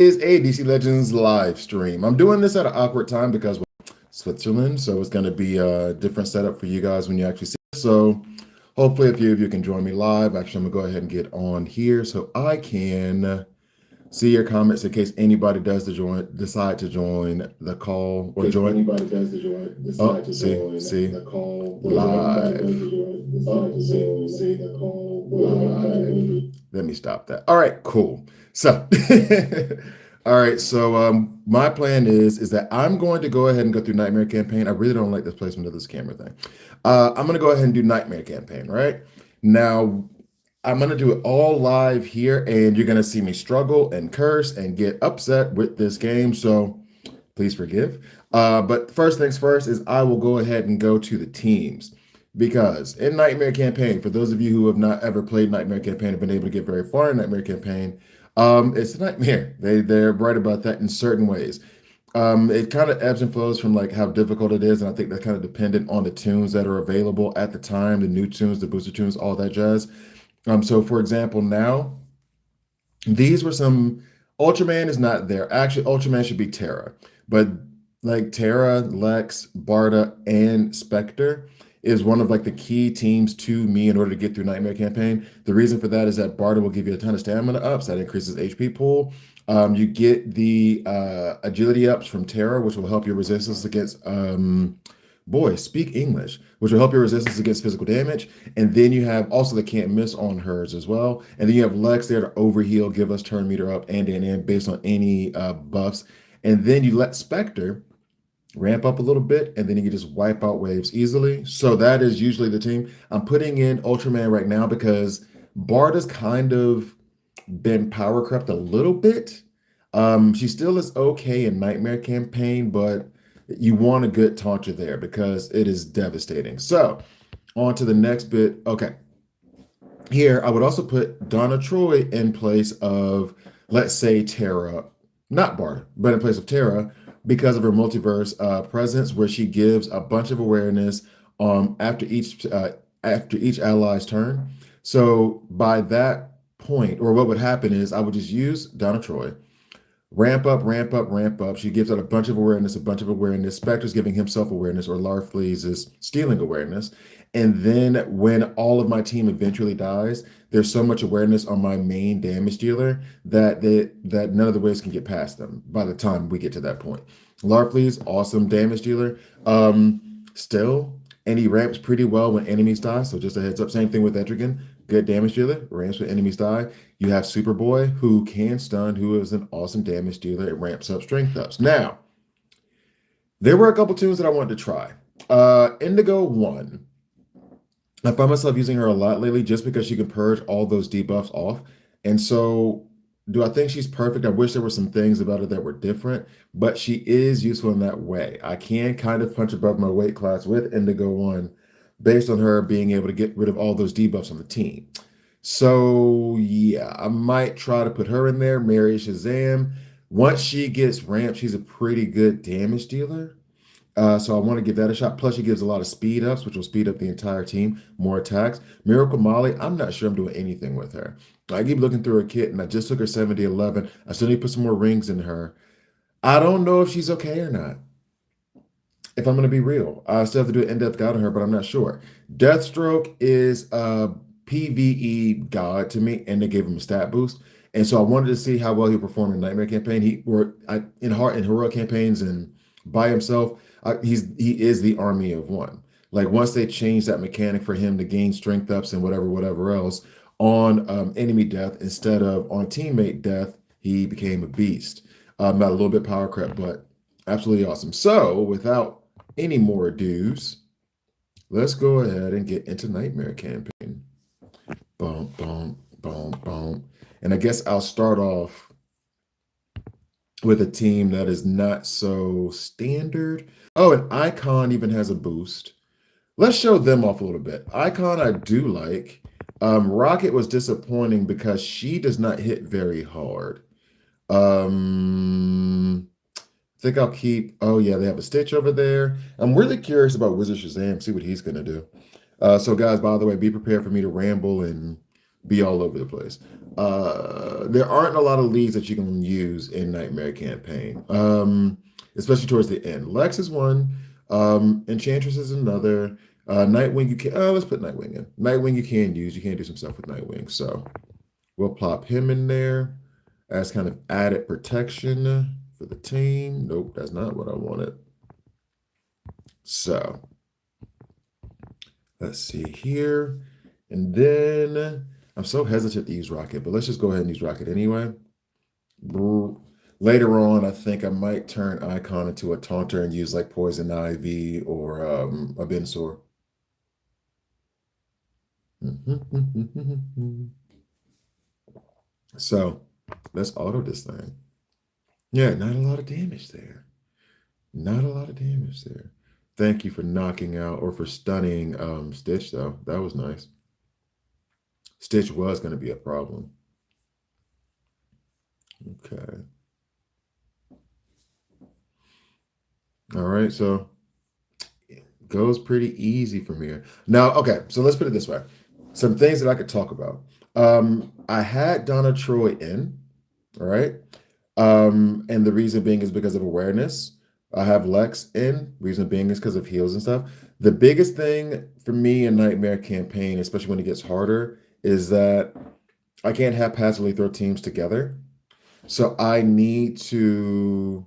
Is a DC Legends live stream. I'm doing this at an awkward time because we're in Switzerland, so it's going to be a different setup for you guys when you actually see it. So hopefully a few of you can join me live. Actually, I'm going to go ahead and get on here so I can see your comments in case anybody does decide to join the call or join. Anybody does decide to join the call live. See the call live. Let me stop that. All right, cool. So, all right. So, my plan is that I'm going to go ahead and go through Nightmare Campaign. I really don't like this placement of this camera thing. I'm going to go ahead and do Nightmare Campaign. Right now, I'm going to do it all live here, and you're going to see me struggle and curse and get upset with this game. So, please forgive. But first things first is I will go ahead and go to the teams. Because in Nightmare Campaign, for those of you who have not ever played Nightmare Campaign and been able to get very far in Nightmare Campaign, it's a nightmare. They're right about that in certain ways. It kind of ebbs and flows from like how difficult it is, and I think that's kind of dependent on the tunes that are available at the time, the new tunes, the booster tunes, all that jazz. So for example, now these were some Ultraman is not there. Actually, Ultraman should be Terra, but like Terra, Lex, Barda, and Spectre is one of like the key teams to me in order to get through Nightmare Campaign. The reason for that is that Barda will give you a ton of stamina ups that increases HP pool. You get the agility ups from Terra, which will help your resistance against boy, speak English, which will help your resistance against physical damage. And then you have also the can't miss on hers as well. And then you have Lex there to overheal, give us turn meter up and based on any buffs. And then you let Spectre ramp up a little bit, and then you can just wipe out waves easily. So that is usually the team. I'm putting in Ultraman right now because Barda's kind of been power crept a little bit. She still is okay in Nightmare Campaign, but you want a good taunter there because it is devastating. So on to the next bit. Okay. Here, I would also put Donna Troy in place of, let's say, Terra, not Barda, but in place of Terra because of her multiverse presence, where she gives a bunch of awareness after each ally's turn. So by that point, or what would happen is I would just use Donna Troy, ramp up, ramp up, ramp up. She gives out a bunch of awareness, a bunch of awareness. Spectre's giving himself awareness, or Larfleeze is stealing awareness. And then when all of my team eventually dies, there's so much awareness on my main damage dealer that none of the waves can get past them by the time we get to that point. Larfleeze, awesome damage dealer. Still, and he ramps pretty well when enemies die. So just a heads up. Same thing with Etrigan. Good damage dealer, ramps when enemies die. You have Superboy, who can stun, who is an awesome damage dealer. It ramps up strength ups. Now, there were a couple tunes that I wanted to try. Indigo 1. I find myself using her a lot lately just because she can purge all those debuffs off. And so, do I think she's perfect? I wish there were some things about her that were different, but she is useful in that way. I can kind of punch above my weight class with Indigo 1 based on her being able to get rid of all those debuffs on the team. So, yeah, I might try to put her in there. Mary Shazam. Once she gets ramped, she's a pretty good damage dealer. So I want to give that a shot. Plus, she gives a lot of speed ups, which will speed up the entire team, more attacks. Miracle Molly, I'm not sure I'm doing anything with her. I keep looking through her kit, and I just took her 70-11. I still need to put some more rings in her. I don't know if she's okay or not. If I'm going to be real, I still have to do an in-depth guide on her, but I'm not sure. Deathstroke is a PvE god to me, and they gave him a stat boost. And so I wanted to see how well he'll perform in Nightmare Campaign. In heroic campaigns and by himself. He is the army of one. Like once they changed that mechanic for him to gain strength ups and whatever else on enemy death instead of on teammate death, he became a beast. Not a little bit power crept, but absolutely awesome. So without any more ados, let's go ahead and get into Nightmare Campaign. Boom, boom, boom, boom. And I guess I'll start off with a team that is not so standard. Oh, and Icon even has a boost. Let's show them off a little bit. Icon I do like. Rocket was disappointing because she does not hit very hard. I think I'll keep, oh yeah, they have a Stitch over there. I'm really curious about Wizard Shazam, see what he's gonna do. So guys, by the way, be prepared for me to ramble and be all over the place. There aren't a lot of leads that you can use in Nightmare Campaign, especially towards the end. Lex is one, Enchantress is another. Nightwing, you can. Let's put Nightwing in. Nightwing, you can use. You can do some stuff with Nightwing. So we'll plop him in there as kind of added protection for the team. Nope, that's not what I wanted. So let's see here. And then I'm so hesitant to use Rocket, but let's just go ahead and use Rocket anyway. Later on, I think I might turn Icon into a Taunter and use like Poison Ivy or a Bensor. So let's auto this thing. Yeah, not a lot of damage there. Not a lot of damage there. Thank you for knocking out or for stunning Stitch, though. That was nice. Stitch was going to be a problem. Okay. All right, so it goes pretty easy from here. Now, okay, so let's put it this way. Some things that I could talk about. I had Donna Troy in, all right? And the reason being is because of awareness. I have Lex in, reason being is because of heals and stuff. The biggest thing for me in Nightmare Campaign, especially when it gets harder, is that I can't haphazardly throw teams together. So I need to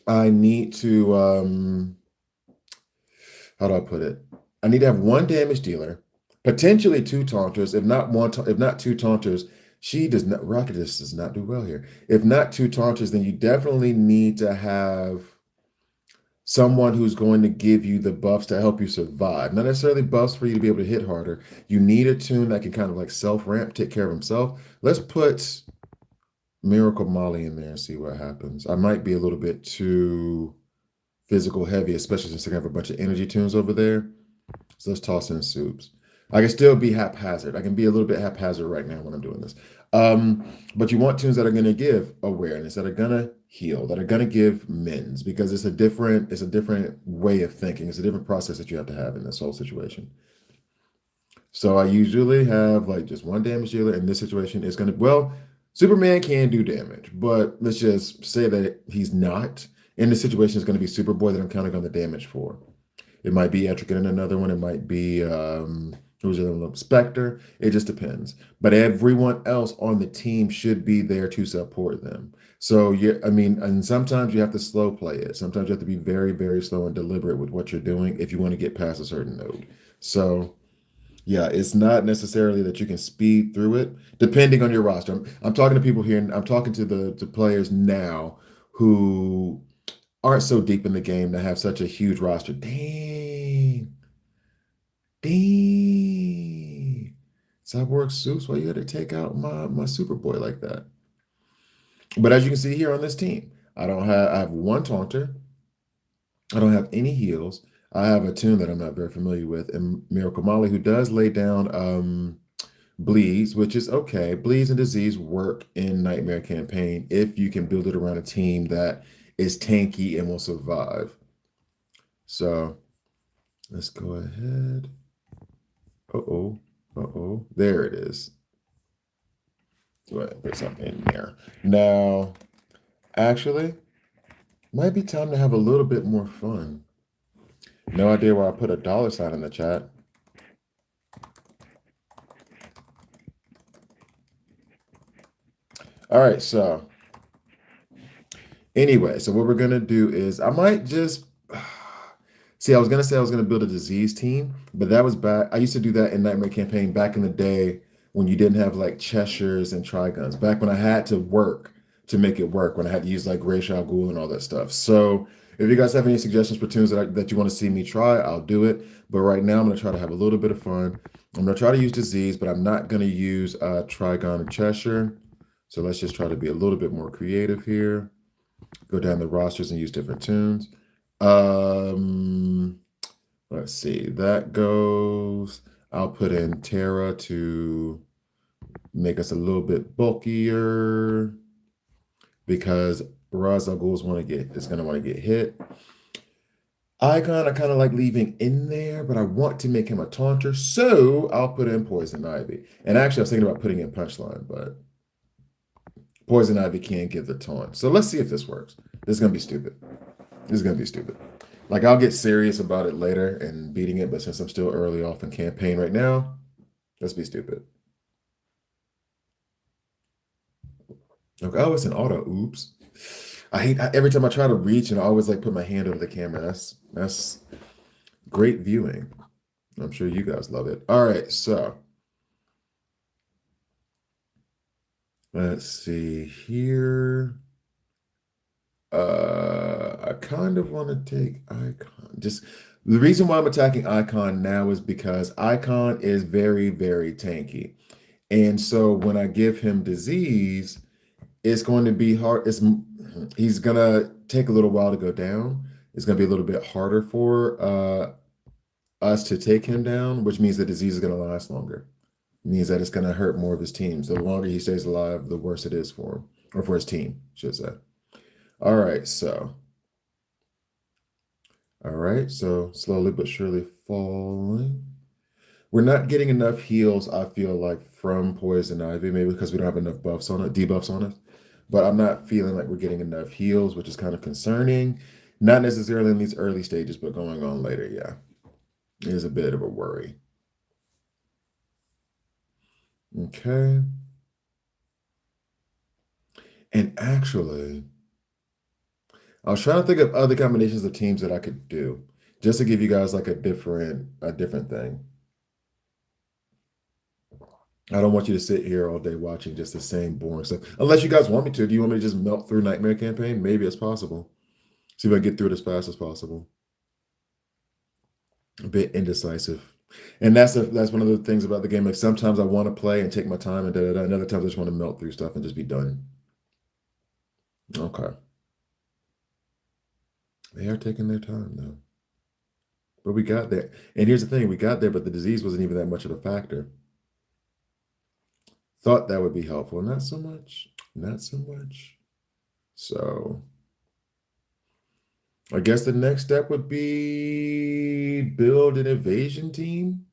how do I put it? I need to have one damage dealer, potentially two taunters, if not if not two taunters. Rocket does not do well here. If not two taunters, then you definitely need to have someone who's going to give you the buffs to help you survive. Not necessarily buffs for you to be able to hit harder. You need a tune that can kind of like self-ramp, take care of himself. Let's put Miracle Molly in there and see what happens. I might be a little bit too physical heavy, especially since I have a bunch of energy tunes over there. So let's toss in Soups. I can still be haphazard. I can be a little bit haphazard right now when I'm doing this. But you want tunes that are going to give awareness, that are going to heal, that are going to give mins, because it's a different way of thinking. It's a different process that you have to have in this whole situation. So I usually have like just one damage dealer. In this situation, it's going to, well, Superman can do damage, but let's just say that he's not. In this situation, it's going to be Superboy that I'm counting on the damage for. It might be Etrigan in another one. It might be who's the other one? Spectre. It just depends. But everyone else on the team should be there to support them. So yeah, I mean, and sometimes you have to slow play it. Sometimes you have to be very, very slow and deliberate with what you're doing if you want to get past a certain node. So yeah, it's not necessarily that you can speed through it, depending on your roster. I'm talking to people here, and I'm talking to the players now who aren't so deep in the game that have such a huge roster. Dang. Cyborg Soups, why you had to take out my Superboy like that? But as you can see here on this team, I have one taunter. I don't have any heals. I have a tune that I'm not very familiar with, and Miracle Molly, who does lay down bleeds, which is okay. Bleeds and disease work in Nightmare Campaign if you can build it around a team that is tanky and will survive. So let's go ahead. There it is. Go ahead and put something in there. Now, actually, might be time to have a little bit more fun. No idea why I put a $sign in the chat. All right, so anyway, so what we're gonna do is I might just see. I was gonna say I was gonna build a disease team, but that was back. I used to do that in Nightmare Campaign back in the day when you didn't have like Cheshires and Triguns. Back when I had to work to make it work, when I had to use like Ra's al Ghul and all that stuff. So if you guys have any suggestions for tunes that you want to see me try, I'll do it. But right now I'm gonna try to have a little bit of fun. I'm gonna try to use disease, but I'm not gonna use Trigon and Cheshire. So let's just try to be a little bit more creative here. Go down the rosters and use different tunes. Let's see. That goes. I'll put in Terra to make us a little bit bulkier because Ra's al Ghul is going to want to get hit. Icon, I kind of like leaving in there, but I want to make him a taunter, so I'll put in Poison Ivy. And actually, I was thinking about putting in Punchline, but Poison Ivy can't give the taunt. So let's see if this works. This is gonna be stupid. This is gonna be stupid. Like I'll get serious about it later and beating it, but since I'm still early off in campaign right now, let's be stupid. Okay, oh, it's an auto. Oops. Every time I try to reach and I always like put my hand over the camera. That's great viewing. I'm sure you guys love it. All right, so let's see here. I kind of want to take Icon. Just the reason why I'm attacking Icon now is because Icon is very, very tanky. And so when I give him disease, it's going to be hard. He's gonna take a little while to go down. It's gonna be a little bit harder for us to take him down, which means the disease is gonna last longer. It means that it's gonna hurt more of his teams. The longer he stays alive, the worse it is for him, or for his team, I should say. All right, so slowly but surely falling. We're not getting enough heals, I feel like, from Poison Ivy, maybe because we don't have enough buffs on it, debuffs on it. But I'm not feeling like we're getting enough heals, which is kind of concerning. Not necessarily in these early stages, but going on later, yeah. It is a bit of a worry. Okay. And actually, I was trying to think of other combinations of teams that I could do, just to give you guys like a different thing. I don't want you to sit here all day watching just the same boring stuff. Unless you guys want me to. Do you want me to just melt through Nightmare Campaign? Maybe it's possible. See if I can get through it as fast as possible. A bit indecisive. And that's one of the things about the game. Like sometimes I want to play and take my time and da. And other times I just want to melt through stuff and just be done. Okay. They are taking their time though. But we got there. And here's the thing, we got there, but the disease wasn't even that much of a factor. Thought that would be helpful. Not so much. Not so much. So I guess the next step would be build an evasion team.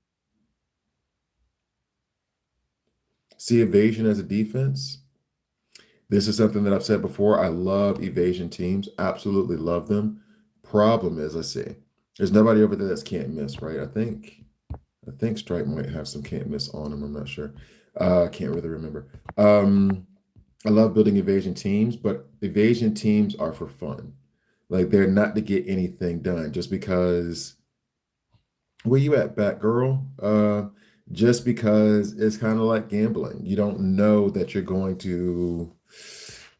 See evasion as a defense. This is something that I've said before. I love evasion teams. Absolutely love them. Problem is, let's see. There's nobody over there that's can't miss, right? I think Stripe might have some can't miss on him. I'm not sure. I can't really remember. I love building evasion teams, but evasion teams are for fun. Like they're not to get anything done just because where you at, Batgirl? Just because it's kind of like gambling. You don't know that you're going to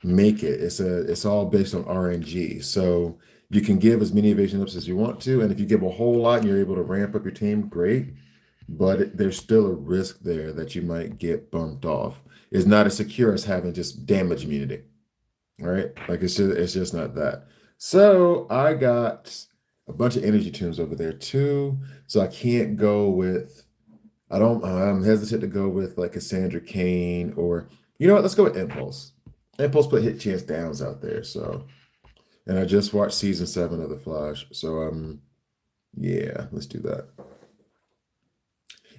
make it. It's all based on RNG. So you can give as many evasion ups as you want to, and if you give a whole lot and you're able to ramp up your team, great. But there's still a risk there that you might get bumped off. It's not as secure as having just damage immunity. All right, like it's just not that. So I got a bunch of energy tunes over there too. So I can't go with. I'm hesitant to go with like Cassandra Kane or you know what? Let's go with Impulse. Impulse put hit chance downs out there. So and I just watched season 7 of The Flash. So yeah, let's do that.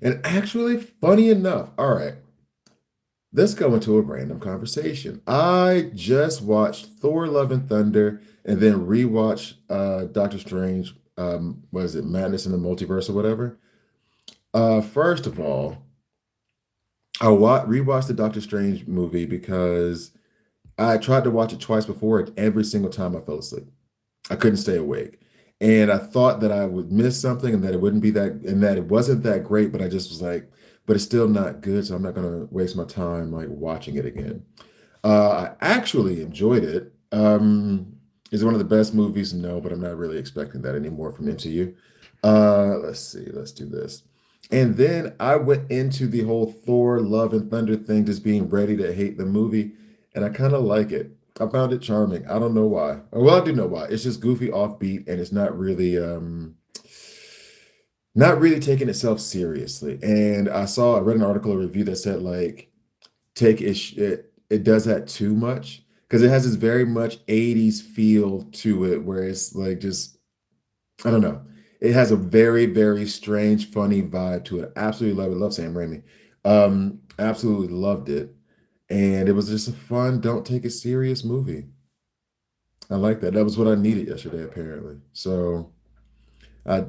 And actually, funny enough, all right. Let's go into a random conversation. I just watched Thor: Love and Thunder and then rewatched Doctor Strange, what is it, Madness in the Multiverse or whatever. First of all, rewatched the Doctor Strange movie because I tried to watch it twice before and every single time I fell asleep. I couldn't stay awake. And I thought that I would miss something and that it wouldn't be that and that it wasn't that great, but I just was like, but it's still not good, so I'm not gonna waste my time like watching it again. I actually enjoyed it. Is it one of the best movies? No, but I'm not really expecting that anymore from MCU. Let's see, let's do this. And then I went into the whole Thor, Love and Thunder thing, just being ready to hate the movie, and I kind of like it. I found it charming. I don't know why. Well, I do know why. It's just goofy, offbeat, and it's not really taking itself seriously. And I read an article, a review that said like it does that too much because it has this very much 80s feel to it where it's like just I don't know. It has a very, very strange, funny vibe to it. Absolutely love it. Love Sam Raimi. Absolutely loved it. And it was just a fun, don't take it serious movie. I like that. That was what I needed yesterday, apparently. So I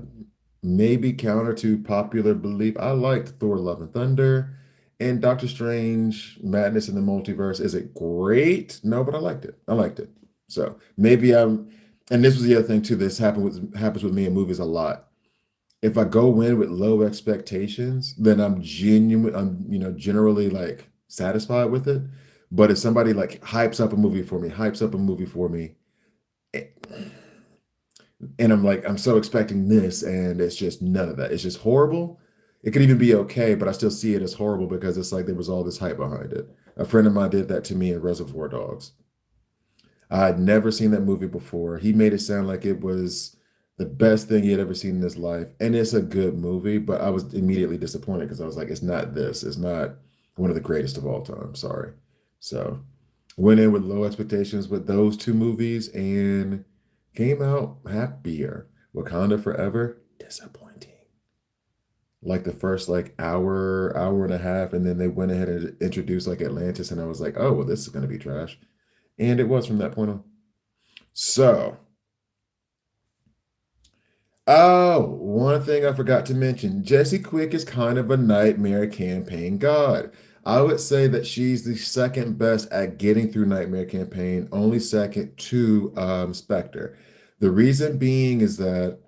maybe counter to popular belief. I liked Thor Love and Thunder and Doctor Strange Madness in the Multiverse. Is it great? No, but I liked it. I liked it. So maybe and this was the other thing too. This happens with me in movies a lot. If I go in with low expectations, then I'm generally like satisfied with it. But if somebody like hypes up a movie for me, and I'm like, I'm so expecting this, and it's just none of that. It's just horrible. It could even be okay, but I still see it as horrible because it's like there was all this hype behind it. A friend of mine did that to me in Reservoir Dogs. I had never seen that movie before. He made it sound like it was the best thing he had ever seen in his life. And it's a good movie, but I was immediately disappointed because I was like, it's not this. It's not one of the greatest of all time. Sorry. So went in with low expectations with those two movies and came out happier. Wakanda Forever, disappointing. Like the first like hour and a half, and then they went ahead and introduced like Atlantis, and I was like, oh well, this is gonna be trash. And it was from that point on. So, oh, one thing I forgot to mention, Jesse Quick is kind of a nightmare campaign god. I would say that she's the second best at getting through Nightmare Campaign, only second to Spectre. The reason being is that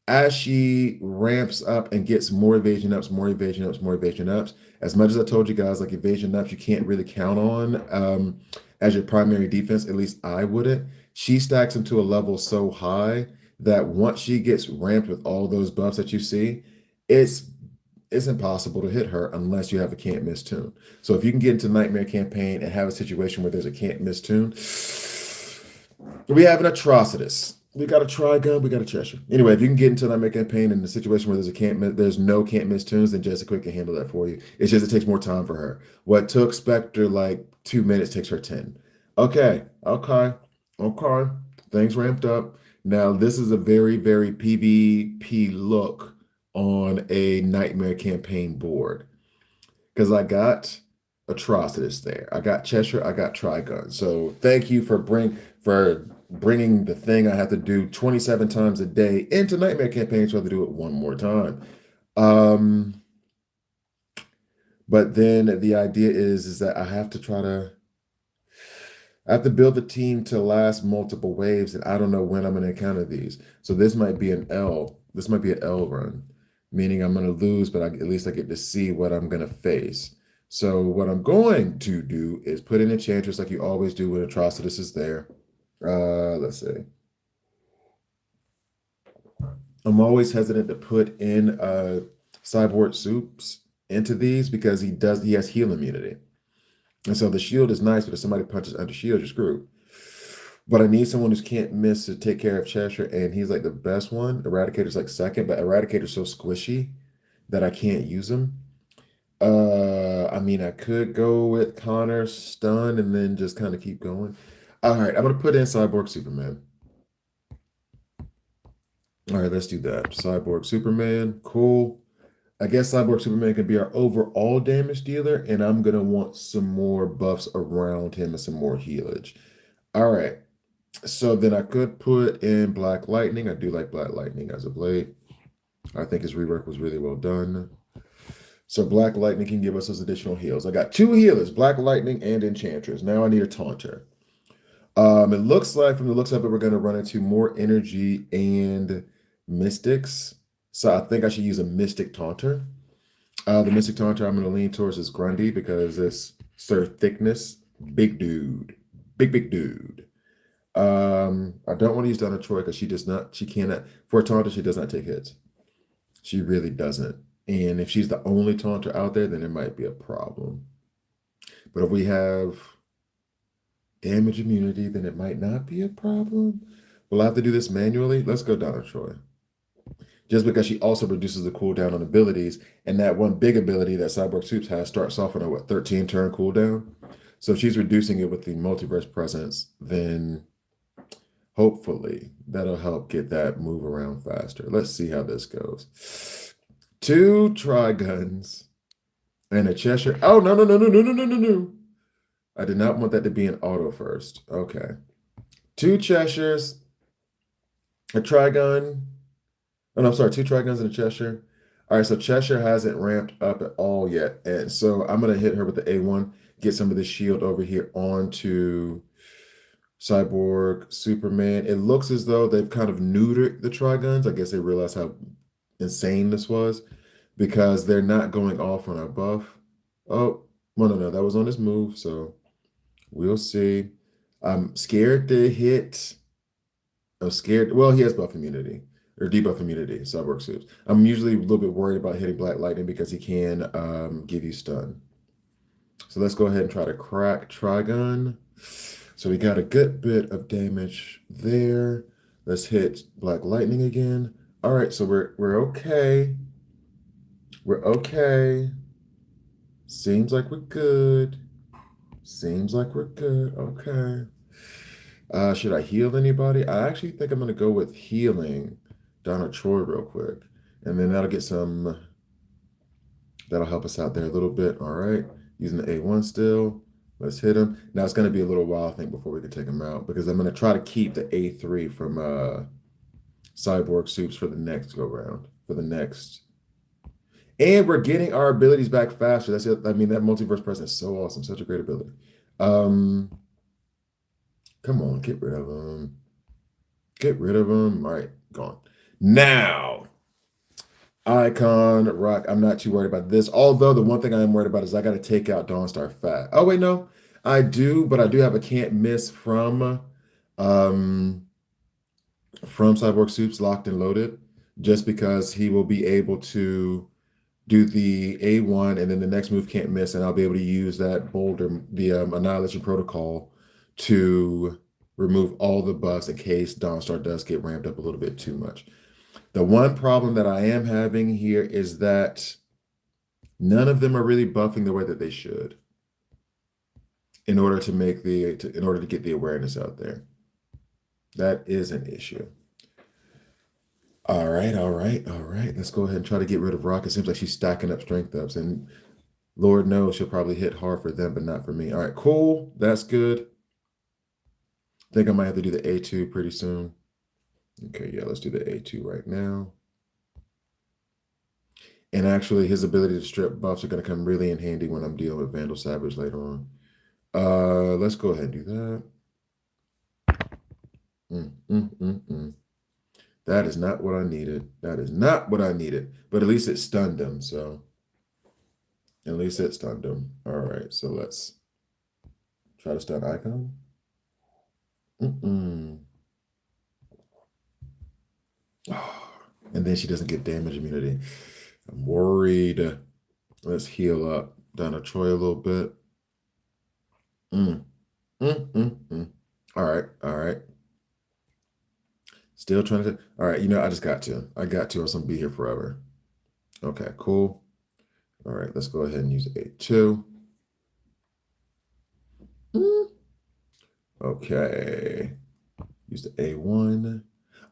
as she ramps up and gets more evasion ups, more evasion ups, more evasion ups, as much as I told you guys, like evasion ups, you can't really count on as your primary defense, at least I wouldn't. She stacks into a level so high that once she gets ramped with all those buffs that you see, it's it's impossible to hit her unless you have a can't miss tune. So if you can get into Nightmare Campaign and have a situation where there's a can't miss tune, we have an atrocitus. We got a Trigun, we got a Cheshire. Anyway, if you can get into Nightmare Campaign in a situation where there's no can't miss tunes, then Jessica Quick can handle that for you. It's just it takes more time for her. What took Spectre like 2 minutes takes her 10. Okay, okay, okay. Things ramped up. Now this is a very, very PvP look on a Nightmare Campaign board because I got Atrocitus there. I got Cheshire. I got Trigun. So thank you for bringing the thing I have to do 27 times a day into Nightmare Campaign, so I have to do it one more time. Um, but then the idea is that I have to build the team to last multiple waves, and I don't know when I'm going to encounter these. So this might be an L. This might be an L run, meaning I'm going to lose, but at least I get to see what I'm going to face. So what I'm going to do is put in Enchantress like you always do when Atrocitus is there. Let's see. I'm always hesitant to put in Cyborg Soups into these because he has heal immunity. And so the shield is nice, but if somebody punches under shield, you're screwed. But I need someone who can't miss to take care of Cheshire, and he's like the best one. Eradicator's like second, but Eradicator's so squishy that I can't use him. I mean, I could go with Connor stun and then just kind of keep going. All right, I'm gonna put in Cyborg Superman. All right, let's do that. Cyborg Superman, cool. I guess Cyborg Superman can be our overall damage dealer, and I'm gonna want some more buffs around him and some more healage. All right, so then I could put in Black Lightning. I do like Black Lightning as of late. I think his rework was really well done. So Black Lightning can give us those additional heals. I got two healers, Black Lightning and Enchantress. Now I need a Taunter. It looks like from the looks of it, we're going to run into more energy and mystics. So I think I should use a Mystic Taunter. The Mystic Taunter I'm going to lean towards is Grundy because it's Sir Thickness. Big dude. Big dude. I don't want to use Donna Troy because she cannot, for a Taunter, she does not take hits. She really doesn't. And if she's the only Taunter out there, then it might be a problem. But if we have damage immunity, then it might not be a problem. We'll have to do this manually. Let's go Donna Troy. Just because she also reduces the cooldown on abilities, and that one big ability that Cyborg Soups has starts off on a 13 turn cooldown. So if she's reducing it with the multiverse presence, then Hopefully, that'll help get that move around faster. Let's see how this goes. Two Triguns and a Cheshire. Oh, no, no, no, no, no, no, no, no, no. I did not want that to be an auto first. Okay. Two Cheshires, a Trigun. Oh, no, I'm sorry, two Triguns and a Cheshire. All right, so Cheshire hasn't ramped up at all yet. And so I'm going to hit her with the A1, get some of the shield over here onto Cyborg, Superman. It looks as though they've kind of neutered the Triguns. I guess they realized how insane this was because they're not going off on our buff. Oh, well, no, that was on his move, so we'll see. I'm scared to hit. I'm scared. Well, he has buff immunity or debuff immunity, Cyborg suits. I'm usually a little bit worried about hitting Black Lightning because he can give you stun. So let's go ahead and try to crack Trigun. So we got a good bit of damage there. Let's hit Black Lightning again. All right, so we're okay. We're okay. Seems like we're good. Seems like we're good. Okay. Should I heal anybody? I actually think I'm gonna go with healing Donna Troy real quick. And then that'll help us out there a little bit. All right. Using the A1 still. Let's hit him. Now it's gonna be a little while, I think, before we can take him out because I'm gonna try to keep the A3 from Cyborg Soups for the next go round. For the next. And we're getting our abilities back faster. That's it. I mean, that multiverse presence is so awesome. Such a great ability. Come on, get rid of him. Get rid of him. All right, gone. Now, Icon, Rock. I'm not too worried about this. Although the one thing I am worried about is I got to take out Dawnstar Fat. Oh, wait, no. I do, but I do have a can't miss from Cyborg Soups locked and loaded just because he will be able to do the A1 and then the next move can't miss, and I'll be able to use that boulder, the Annihilation Protocol, to remove all the buffs in case Dawnstar does get ramped up a little bit too much. The one problem that I am having here is that none of them are really buffing the way that they should in order to get the awareness out there. That is an issue. All right. Let's go ahead and try to get rid of Rock. It seems like she's stacking up strength ups, and Lord knows she'll probably hit hard for them, but not for me. All right, cool. That's good. I think I might have to do the A2 pretty soon. Okay, yeah, let's do the A2 right now. And actually, his ability to strip buffs are going to come really in handy when I'm dealing with Vandal Savage later on. Let's go ahead and do that. That is not what I needed. That is not what I needed. But at least it stunned him, so. At least it stunned him. All right, so let's try to stun Icon. And then she doesn't get damage immunity. I'm worried. Let's heal up Donna Troy a little bit. All right. Still trying to. All right, I just got to. I got to, or else I'm gonna be here forever. Okay, cool. All right, let's go ahead and use A2. Okay. Use the A1.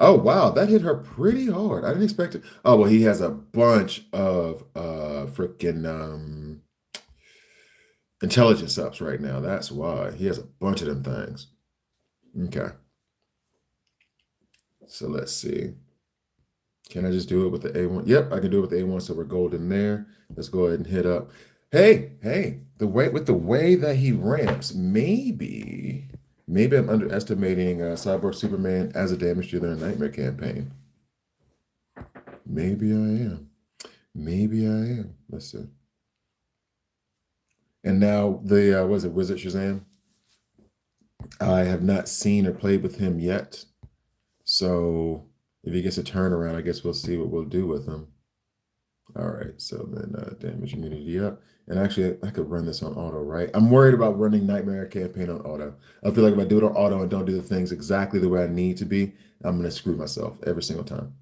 Oh, wow, that hit her pretty hard. I didn't expect it. Oh, well, he has a bunch of freaking intelligence ups right now. That's why. He has a bunch of them things. Okay. So let's see. Can I just do it with the A1? Yep, I can do it with the A1, so we're golden there. Let's go ahead and hit up. Hey, with the way that he ramps, maybe I'm underestimating Cyborg Superman as a damage dealer in Nightmare campaign. Maybe I am. Let's see. And now the Wizard Shazam? I have not seen or played with him yet. So if he gets a turnaround, I guess we'll see what we'll do with him. All right, so then damage immunity up. And actually, I could run this on auto, right? I'm worried about running Nightmare campaign on auto. I feel like if I do it on auto and don't do the things exactly the way I need to be, I'm going to screw myself every single time.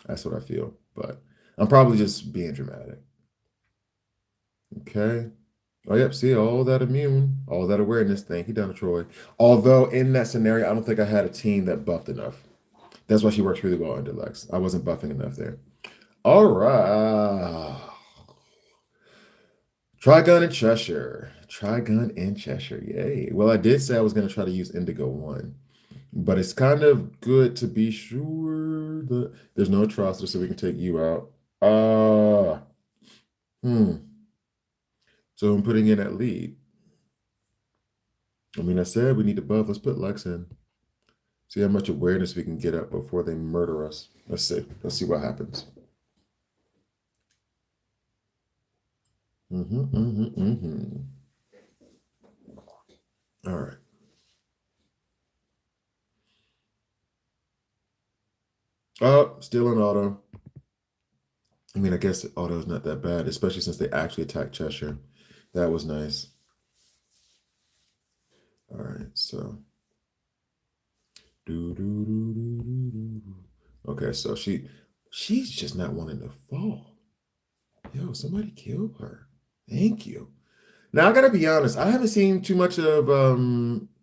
That's what I feel. But I'm probably just being dramatic. Okay. Oh, yep. See, all that immune, all that awareness. Thank you, Donna Troy. Although in that scenario, I don't think I had a team that buffed enough. That's why she works really well under Lex. I wasn't buffing enough there. All right. Trigun in Cheshire. Trigun in Cheshire. Yay. Well, I did say I was going to try to use Indigo 1, but it's kind of good to be sure that there's no atrocity so we can take you out. Uh, hmm. So I'm putting in at lead. I mean, I said we need to buff. Let's put Lex in. See how much awareness we can get up before they murder us. Let's see. Let's see what happens. All right. Oh, still an auto. I mean, I guess auto is not that bad, especially since they actually attacked Cheshire. That was nice. All right, so. Okay, so she's just not wanting to fall. Yo, somebody kill her. Thank you. Now I gotta be honest, I haven't seen too much of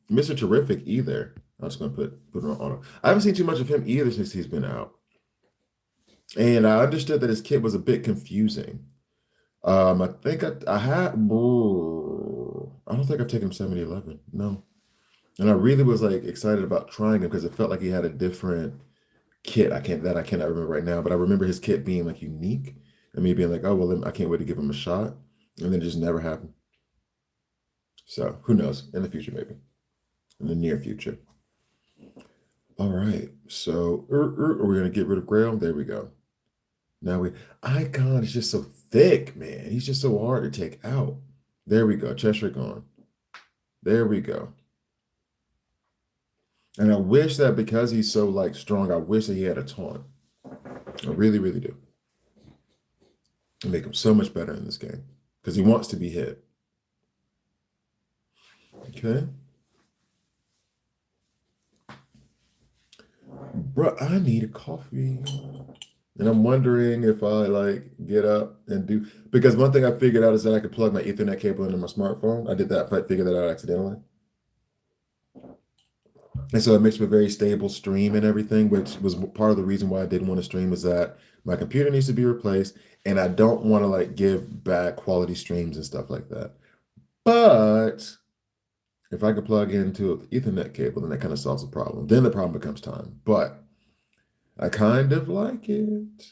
Mr. Terrific either. I'm just gonna put it on auto. I haven't seen too much of him either since he's been out. And I understood that his kit was a bit confusing. I think I had. I don't think I've taken him 7011. No, and I really was like excited about trying him because it felt like he had a different kit. I cannot remember right now, but I remember his kit being like unique and me being like, oh well, I can't wait to give him a shot, and then it just never happened. So who knows? In the future, maybe in the near future. All right, so are we gonna get rid of Grail? There we go. Now Icon is just so thick, man. He's just so hard to take out. There we go. Cheshire gone. There we go. And I wish that because he's so like strong, I wish that he had a taunt. I really, really do. And make him so much better in this game. Because he wants to be hit. Okay. Bro, I need a coffee. And I'm wondering if I like get up and do because one thing I figured out is that I could plug my Ethernet cable into my smartphone. I did that, I figured that out accidentally. And so it makes for a very stable stream and everything, which was part of the reason why I didn't want to stream is that my computer needs to be replaced and I don't want to like give bad quality streams and stuff like that. But if I could plug into an Ethernet cable, then that kind of solves the problem. Then the problem becomes time. But I kind of like it.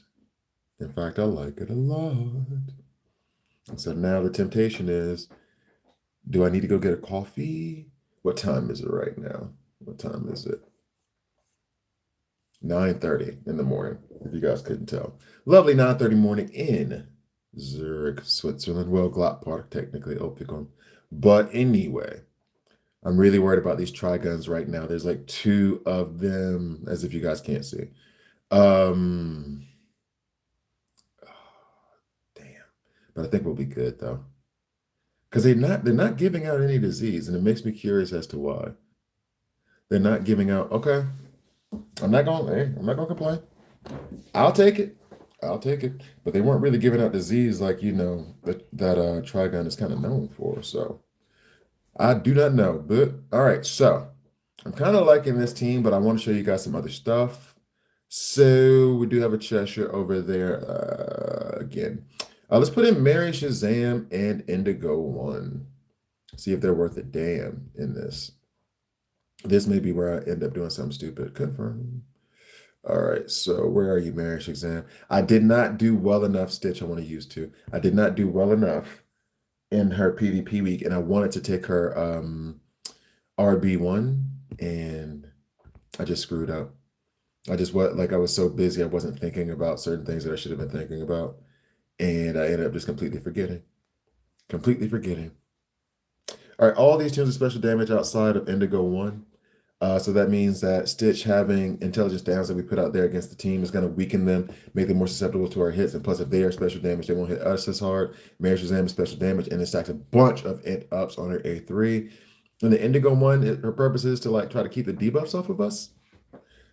In fact, I like it a lot. And so now the temptation is, do I need to go get a coffee? What time is it right now? What time is it? 9:30 in the morning, if you guys couldn't tell. Lovely 9:30 morning in Zurich, Switzerland. Well, Gladbach, technically, Opfikon. But anyway, I'm really worried about these Triguns right now. There's like two of them, as if you guys can't see. Damn. But I think we'll be good though. Because they're not giving out any disease, and it makes me curious as to why. They're not giving out. Okay, I'm not gonna complain. I'll take it. I'll take it. But they weren't really giving out disease like that Trigun is kind of known for. So I do not know. But all right, so I'm kind of liking this team, but I want to show you guys some other stuff. So we do have a Cheshire over there again. Let's put in Mary Shazam and Indigo 1. See if they're worth a damn in this. This may be where I end up doing something stupid. Confirm. All right, so where are you, Mary Shazam? I did not do well enough, Stitch. I want to use two. I did not do well enough in her PvP week, and I wanted to take her RB1, and I just screwed up. I was so busy, I wasn't thinking about certain things that I should have been thinking about, and I ended up just completely forgetting. Completely forgetting. All right, all these teams are special damage outside of Indigo 1. So that means that Stitch having intelligence downs that we put out there against the team is going to weaken them, make them more susceptible to our hits. And plus, if they are special damage, they won't hit us as hard. Mary Shazam is special damage, and it stacks a bunch of int ups on her A3. And the Indigo 1, her purpose is to like try to keep the debuffs off of us.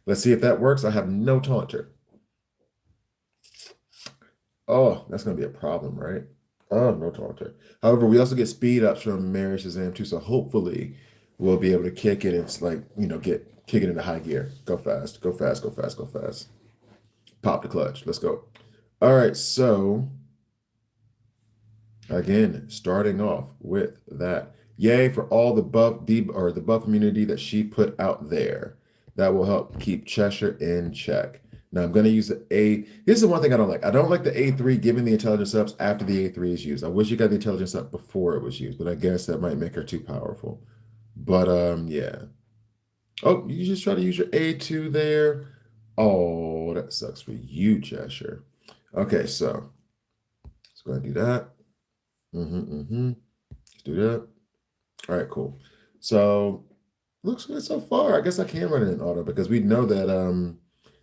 Let's see if that works. I have no taunter. Oh, that's going to be a problem, right? Oh, no taunter. However, we also get speed ups from Mary Shazam too, so hopefully we'll be able to kick it. It's like, get kick it into high gear. Go fast, go fast, go fast, go fast. Pop the clutch. Let's go. All right, so again, starting off with that. Yay for all the the buff immunity that she put out there. That will help keep Cheshire in check. Now I'm going to use the A. Here's the one thing I don't like. I don't like the A3 giving the intelligence ups after the A3 is used. I wish you got the intelligence up before it was used, but I guess that might make her too powerful. But yeah. Oh, you just try to use your A2 there. Oh, that sucks for you, Cheshire. Okay, so let's go ahead and do that. Let's do that. All right, cool. So looks good so far. I guess I can run it in auto because we know that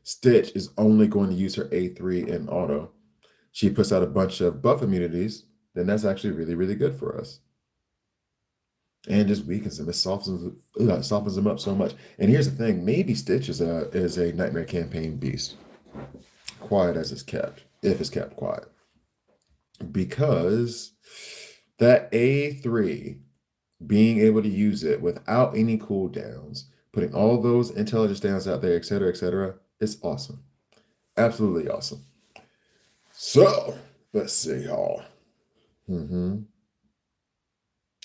Stitch is only going to use her A3 in auto. She puts out a bunch of buff immunities, then that's actually really, really good for us. And just weakens them. It softens them up so much. And here's the thing: maybe Stitch is a Nightmare Campaign beast, quiet as it's kept, if it's kept quiet, because that A3 being able to use it without any cooldowns, putting all those intelligence downs out there, etc., it's awesome. Absolutely awesome. So let's see, y'all.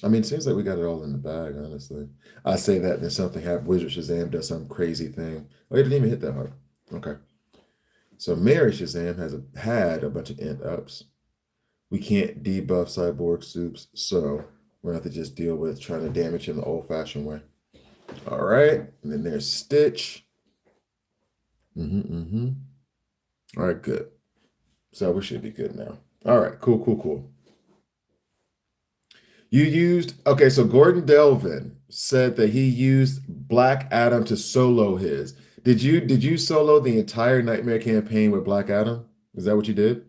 I mean, it seems like we got it all in the bag, honestly. I say that, and then something happened. Wizard Shazam does some crazy thing. Oh, he didn't even hit that hard. Okay. So Mary Shazam had a bunch of int ups. We can't debuff Cyborg Soups, so we're gonna have to just deal with trying to damage him the old-fashioned way. All right, and then there's Stitch. All right, good. So we should be good now. All right, cool. You used, okay, so Gordon Delvin said that he used Black Adam to solo his. Did you solo the entire Nightmare campaign with Black Adam? Is that what you did?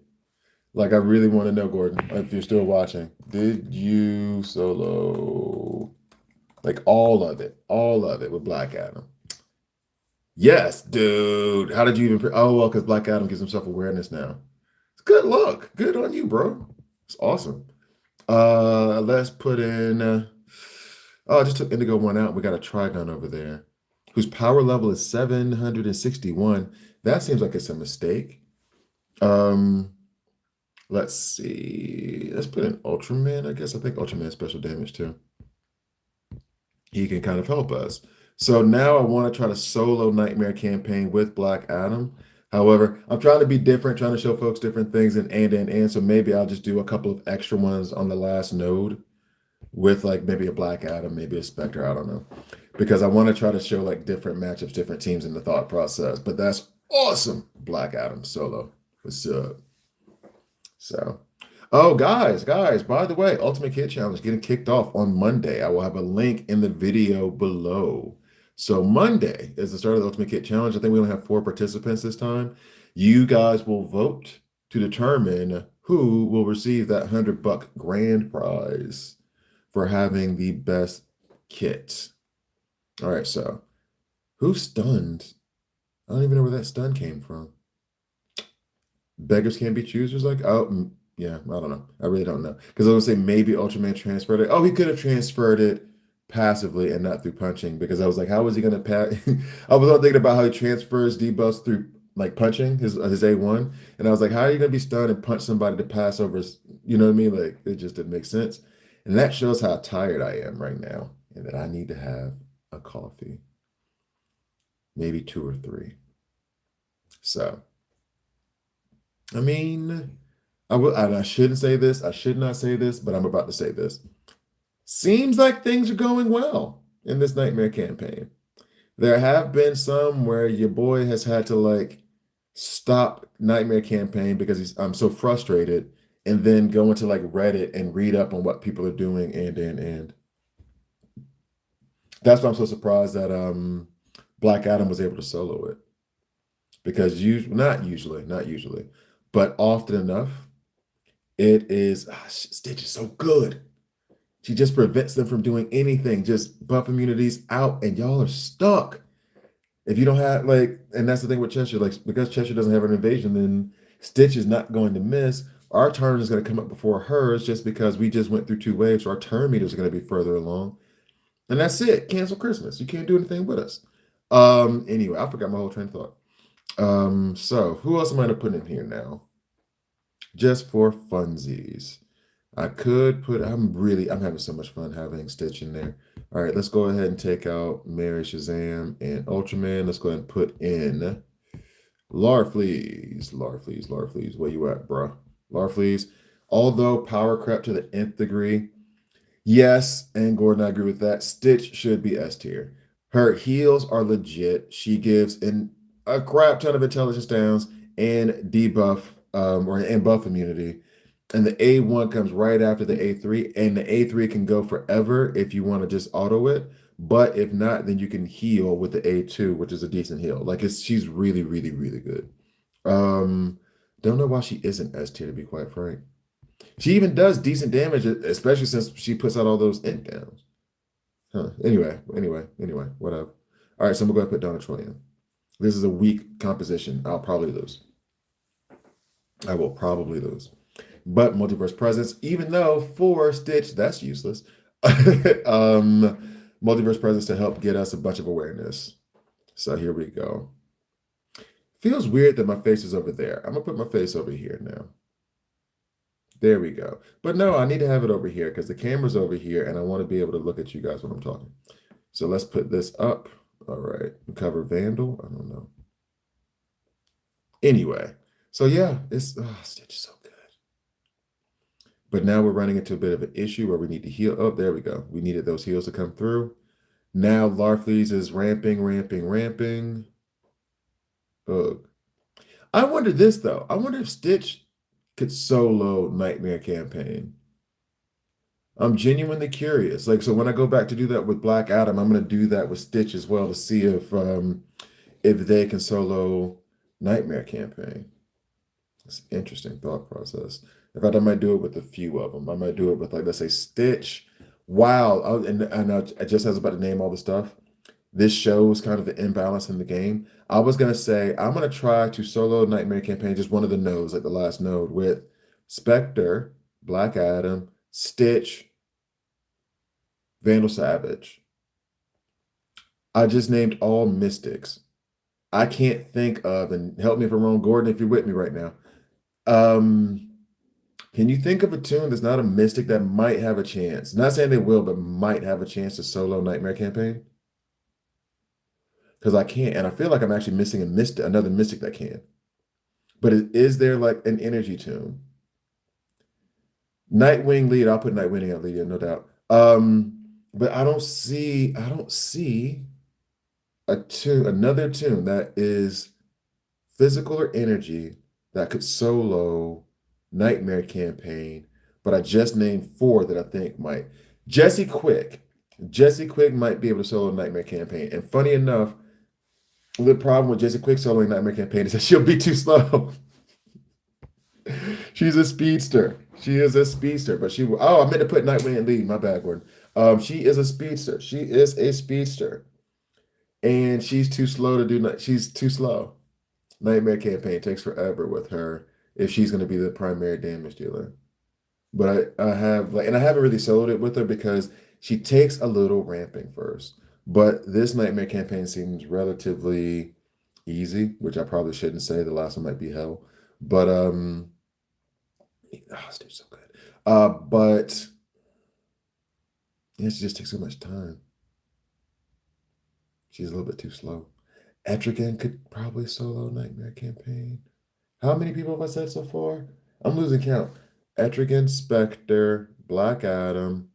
Like, I really want to know, Gordon, if you're still watching. Did you solo like all of it with Black Adam? Yes, dude. How did you even? Oh, well, because Black Adam gives himself awareness now. It's good luck. Good on you, bro. It's awesome. Let's put in. Oh, I just took Indigo one out. We got a Trigon over there, whose power level is 761. That seems like it's a mistake. Let's see. Let's put in Ultraman. I guess I think Ultraman has special damage too. He can kind of help us. So now I want to try to solo Nightmare campaign with Black Adam. However, I'm trying to be different, trying to show folks different things and. So maybe I'll just do a couple of extra ones on the last node with like maybe a Black Adam, maybe a Spectre. I don't know. Because I want to try to show like different matchups, different teams in the thought process. But that's awesome. Black Adam solo. What's up? So, oh, guys, by the way, Ultimate Kid Challenge getting kicked off on Monday. I will have a link in the video below. So, Monday is the start of the Ultimate Kid Challenge. I think we only have 4 participants this time. You guys will vote to determine who will receive that $100 grand prize for having the best kit. All right, so who stunned? I don't even know where that stun came from. Beggars can't be choosers. Like, oh, yeah, I don't know. I really don't know. Because I was gonna say maybe Ultraman transferred it. Oh, he could have transferred it passively and not through punching. Because I was like, how is he gonna pass? I was all thinking about how he transfers debuffs through like punching his A1, and I was like, how are you gonna be stunned and punch somebody to pass over? You know what I mean? Like, it just didn't make sense. And that shows how tired I am right now, and that I need to have a coffee, maybe 2 or 3. So. I mean, I shouldn't say this. I should not say this, but I'm about to say this. Seems like things are going well in this Nightmare campaign. There have been some where your boy has had to like stop Nightmare campaign because I'm so frustrated, and then go into like Reddit and read up on what people are doing and. That's why I'm so surprised that Black Adam was able to solo it. Because not usually, but often enough, it is Stitch is so good. She just prevents them from doing anything. Just buff immunities out, and y'all are stuck. If you don't have like, and that's the thing with Cheshire, like because Cheshire doesn't have an invasion, then Stitch is not going to miss. Our turn is going to come up before hers just because we just went through 2 waves. So our turn meters are going to be further along. And that's it. Cancel Christmas. You can't do anything with us. Anyway, I forgot my whole train of thought. So who else am I going to put in here now? Just for funsies. I could put, I'm having so much fun having Stitch in there. All right, let's go ahead and take out Mary Shazam and Ultraman. Let's go ahead and put in Larfleeze. Larfleeze. Where you at, bruh? Larfleeze. Although power crap to the nth degree, yes, and Gordon, I agree with that. Stitch should be S tier. Her heals are legit. She gives a crap ton of intelligence downs and debuff and buff immunity. And the A1 comes right after the A3, and the A3 can go forever if you want to just auto it. But if not, then you can heal with the A2, which is a decent heal. Like she's really, really, really good. Don't know why she isn't S tier, to be quite frank. She even does decent damage, especially since she puts out all those int downs. Huh. Anyway, whatever. All right, so I'm gonna go ahead and put Donna Troy in. This is a weak composition. I'll probably lose. I will probably lose. But multiverse presence, even though for Stitch, that's useless. Multiverse presence to help get us a bunch of awareness. So here we go. Feels weird that my face is over there. I'm gonna put my face over here now. There we go. But no, I need to have it over here because the camera's over here and I want to be able to look at you guys when I'm talking. So let's put this up. All right. Cover Vandal. I don't know. Anyway. So yeah, Stitch is so good. But now we're running into a bit of an issue where we need to heal. Oh, there we go. We needed those heals to come through. Now Larfleeze is ramping. Ugh. I wonder this though. I wonder if Stitch could solo Nightmare Campaign. I'm genuinely curious. Like, so when I go back to do that with Black Adam, I'm going to do that with Stitch as well to see if they can solo Nightmare Campaign. It's an interesting thought process. In fact, I might do it with a few of them. I might do it with, like, let's say Stitch. Wow. And I just was about to name all the stuff. This shows kind of the imbalance in the game. I was going to say, I'm going to try to solo Nightmare Campaign, just one of the nodes, like the last node, with Spectre, Black Adam, Stitch, Vandal Savage. I just named all Mystics. I can't think of, and help me if I'm wrong, Gordon, if you're with me right now. Can you think of a tune that's not a Mystic that might have a chance? Not saying they will, but might have a chance to solo Nightmare Campaign? Because I can't, and I feel like I'm actually missing another Mystic that can. But is there like an energy tune? Nightwing lead, I'll put Nightwing at lead, no doubt. But I don't see another tune that is physical or energy that could solo Nightmare Campaign. But I just named 4 that I think might. Jesse Quick might be able to solo Nightmare Campaign. And funny enough, the problem with Jesse Quick soloing Nightmare Campaign is that she'll be too slow. She's a speedster. She is a speedster, but I meant to put Nightwing in lead. My bad, Gordon. She is a speedster. She is a speedster. And she's too slow to do, she's too slow. Nightmare Campaign takes forever with her if she's going to be the primary damage dealer. But I have, and I haven't really soloed it with her because she takes a little ramping first. But this Nightmare Campaign seems relatively easy, which I probably shouldn't say. The last one might be hell. But Stitch so good. But yeah, she just takes so much time. She's a little bit too slow. Etrigan could probably solo Nightmare Campaign. How many people have I said so far? I'm losing count. Etrigan, Spectre, Black Adam,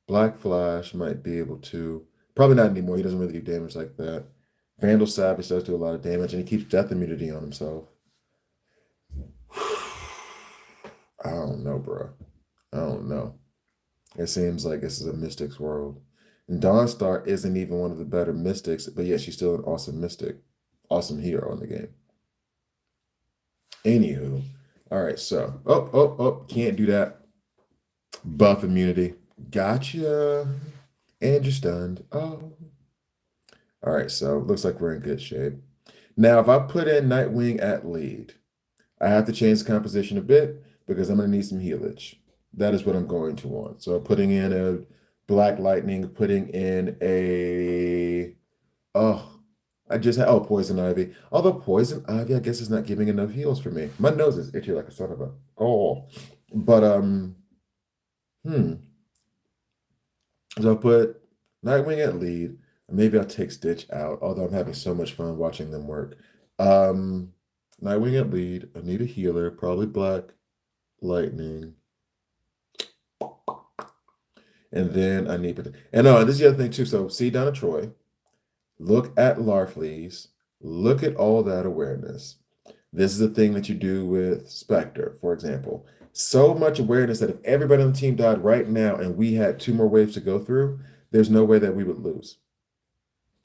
Black Flash might be able to. Probably not anymore. He doesn't really do damage like that. Vandal Savage does do a lot of damage, and he keeps death immunity on himself. I don't know, bro. I don't know. It seems like this is a Mystic's world. And Dawnstar isn't even one of the better Mystics, but yet she's still an awesome Mystic. Awesome hero in the game. Anywho. All right, so. Can't do that. Buff immunity. Gotcha. And you're stunned. Oh. All right, so looks like we're in good shape. Now, if I put in Nightwing at lead, I have to change the composition a bit because I'm going to need some healage. That is what I'm going to want. So putting in a Black Lightning, putting in a, oh, I just had, oh, Poison Ivy. Although Poison Ivy, I guess, is not giving enough heals for me. My nose is itchy like a son of a, oh. But, hmm. So I'll put Nightwing at lead. Maybe I'll take Stitch out, although I'm having so much fun watching them work. Um, Nightwing at lead. I need a healer, probably Black Lightning. And then I need, and no, this is the other thing too. So see Donna Troy, look at Larfleeze, look at all that awareness. This is the thing that you do with Spectre, for example. So much awareness that if everybody on the team died right now and we had 2 more waves to go through, there's no way that we would lose.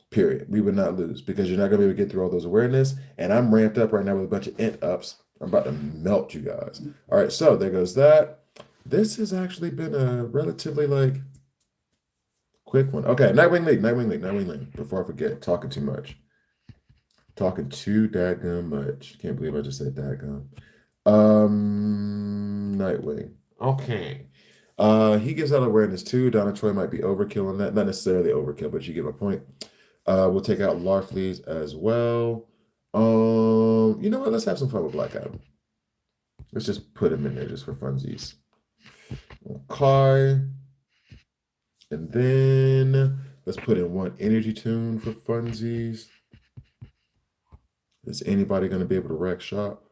Period. We would not lose because you're not going to be able to get through all those awareness. And I'm ramped up right now with a bunch of int ups. I'm about to melt you guys. All right, so there goes that. This has actually been a relatively like quick one. Okay, Nightwing League. Before I forget, talking too much. Talking too dadgum much. Can't believe I just said dadgum. Nightwing. Okay. He gives out awareness too. Donna Troy might be overkill on that. Not necessarily overkill, but you get my point. We'll take out Larfleeze as well. You know what? Let's have some fun with Black Adam. Let's just put him in there just for funsies. Okay. And then let's put in 1 energy tune for funsies. Is anybody going to be able to rack shop?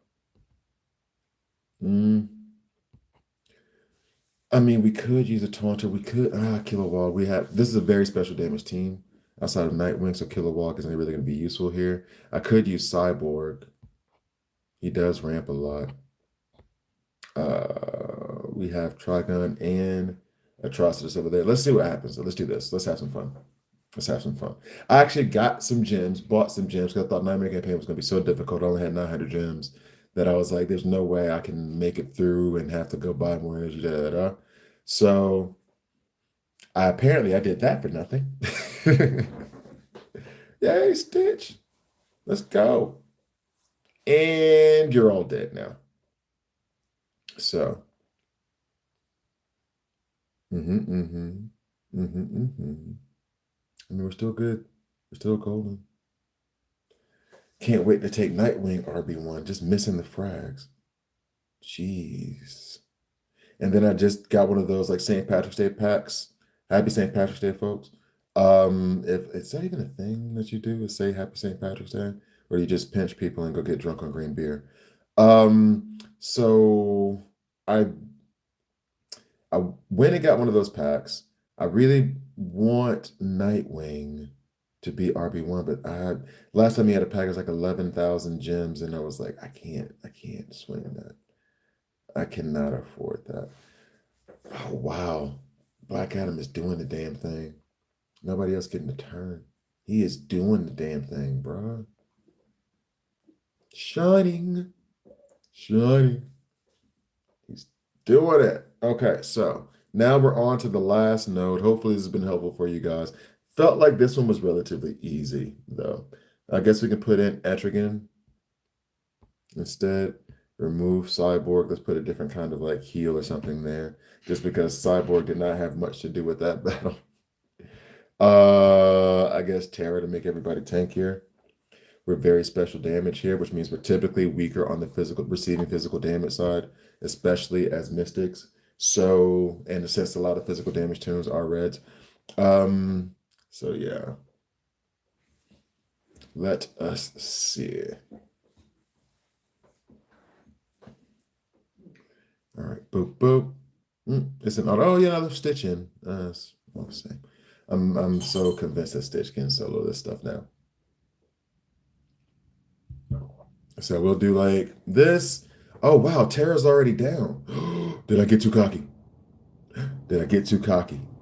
I mean, we could use a taunter. We could Kilowog. This is a very special damage team outside of Nightwing, so Kilowog isn't really going to be useful here. I could use Cyborg. He does ramp a lot. We have Trigun and Atrocitus over there. Let's see what happens. So let's do this. Let's have some fun. I actually got some gems, bought some gems because I thought Nightmare Campaign was going to be so difficult. I only had 900 gems that I was like, there's no way I can make it through and have to go buy more energy. So I did that for nothing. Yay, Stitch. Let's go. And you're all dead now. So. I mean, we're still good. We're still golden. Can't wait to take Nightwing RB1. Just missing the frags. Jeez. And then I just got one of those like St. Patrick's Day packs. Happy St. Patrick's Day, folks. If is that even a thing that you do is say Happy St. Patrick's Day? Or you just pinch people and go get drunk on green beer? So I went and got one of those packs. I really want Nightwing to be RB1, but last time he had a pack, it was like 11,000 gems, and I was like, I can't swing that. I cannot afford that. Oh wow. Black Adam is doing the damn thing. Nobody else getting the turn. He is doing the damn thing, bro. Shining. He's doing it. Okay, so now we're on to the last node. Hopefully this has been helpful for you guys. Felt like this one was relatively easy, though. I guess we can put in Etrigan instead. Remove Cyborg. Let's put a different kind of like heal or something there, just because Cyborg did not have much to do with that battle. I guess Terra to make everybody tankier. We're very special damage here, which means we're typically weaker on the receiving physical damage side, especially as Mystics. So, and since a lot of physical damage tunes are reds. So yeah. Let us see. All right, boop, boop. It's an auto. Oh yeah, another Stitch in. It's all the same. I'm so convinced that Stitch can solo this stuff now. So we'll do like this. Oh wow, Terra's already down. Did I get too cocky?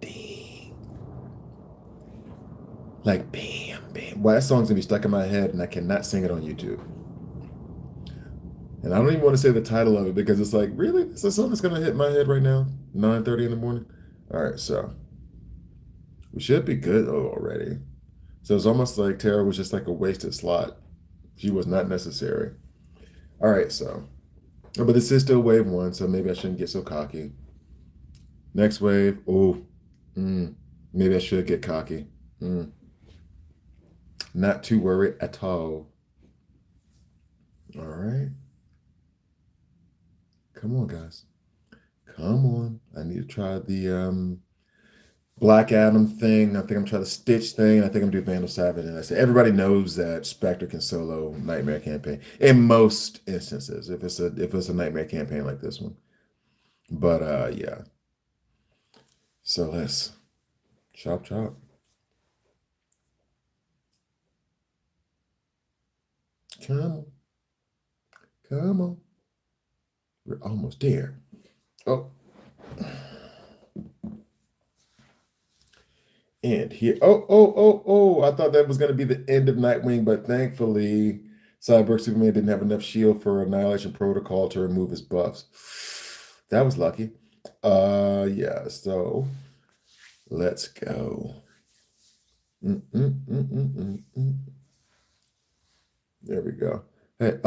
Dang. Like bam, bam. Well, that song's gonna be stuck in my head and I cannot sing it on YouTube. And I don't even want to say the title of it because it's like, really? Is this song that's gonna hit my head right now? 9:30 in the morning? All right, so we should be good already. So it's almost like Terra was just like a wasted slot. She was not necessary. All right, so Oh, but this is still wave one, so maybe I shouldn't get so cocky. Next wave, oh, mm, maybe I should get cocky. Mm, not too worried at all. All right, come on, guys. Come on. I need to try the Black Adam thing. I think I'm trying the Stitch thing. I think I'm doing Vandal Savage. And I say everybody knows that Spectre can solo Nightmare campaign in most instances. If it's a Nightmare campaign like this one. But yeah. So let's chop chop. Come on. Come on. We're almost there. Oh, and here. Oh. I thought that was going to be the end of Nightwing, but thankfully, Cyborg Superman didn't have enough shield for Annihilation Protocol to remove his buffs. That was lucky. Yeah, so let's go. Mm. There we go. Hey,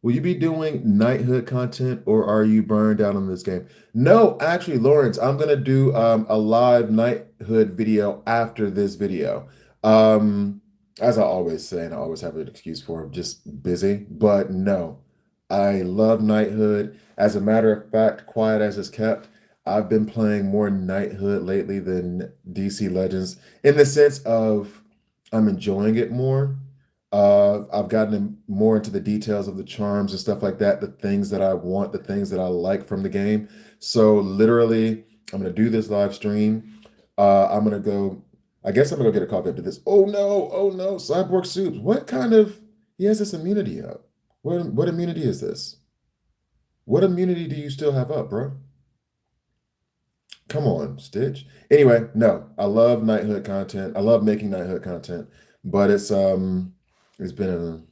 will you be doing knighthood content or are you burned out on this game? No, actually, Lawrence, I'm gonna do a live knighthood video after this video. Um, as I always say, and I always have an excuse for it, just busy. But no, I love knighthood. As a matter of fact, quiet as it's kept, I've been playing more knighthood lately than DC Legends in the sense of I'm enjoying it more. I've gotten more into the details of the charms and stuff like that, the things that I want, the things that I like from the game. So literally, I'm gonna do this live stream. I'm gonna go. I guess I'm gonna go get a coffee after this. Oh no, Cyborg Soups. What kind of? He has this immunity up. What immunity is this? What immunity do you still have up, bro? Come on, Stitch. Anyway, no, I love knighthood content. I love making knighthood content, but it's been a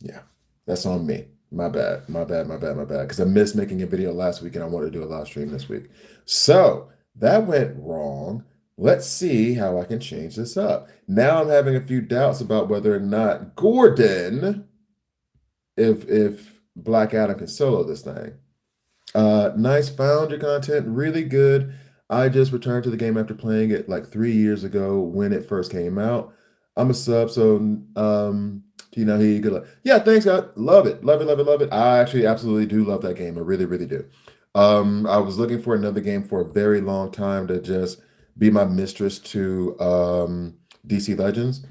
yeah, that's on me. My bad. Because I missed making a video last week and I wanted to do a live stream this week. So that went wrong. Let's see how I can change this up. Now I'm having a few doubts about whether or not Gordon, if Black Adam can solo this thing. Nice found your content, really good. I just returned to the game after playing it like 3 years ago when it first came out. I'm a sub, so here you good luck. Yeah, thanks, God. Love it, love it, love it, love it. I actually absolutely do love that game. I really, really do. I was looking for another game for a very long time to just be my mistress to DC Legends.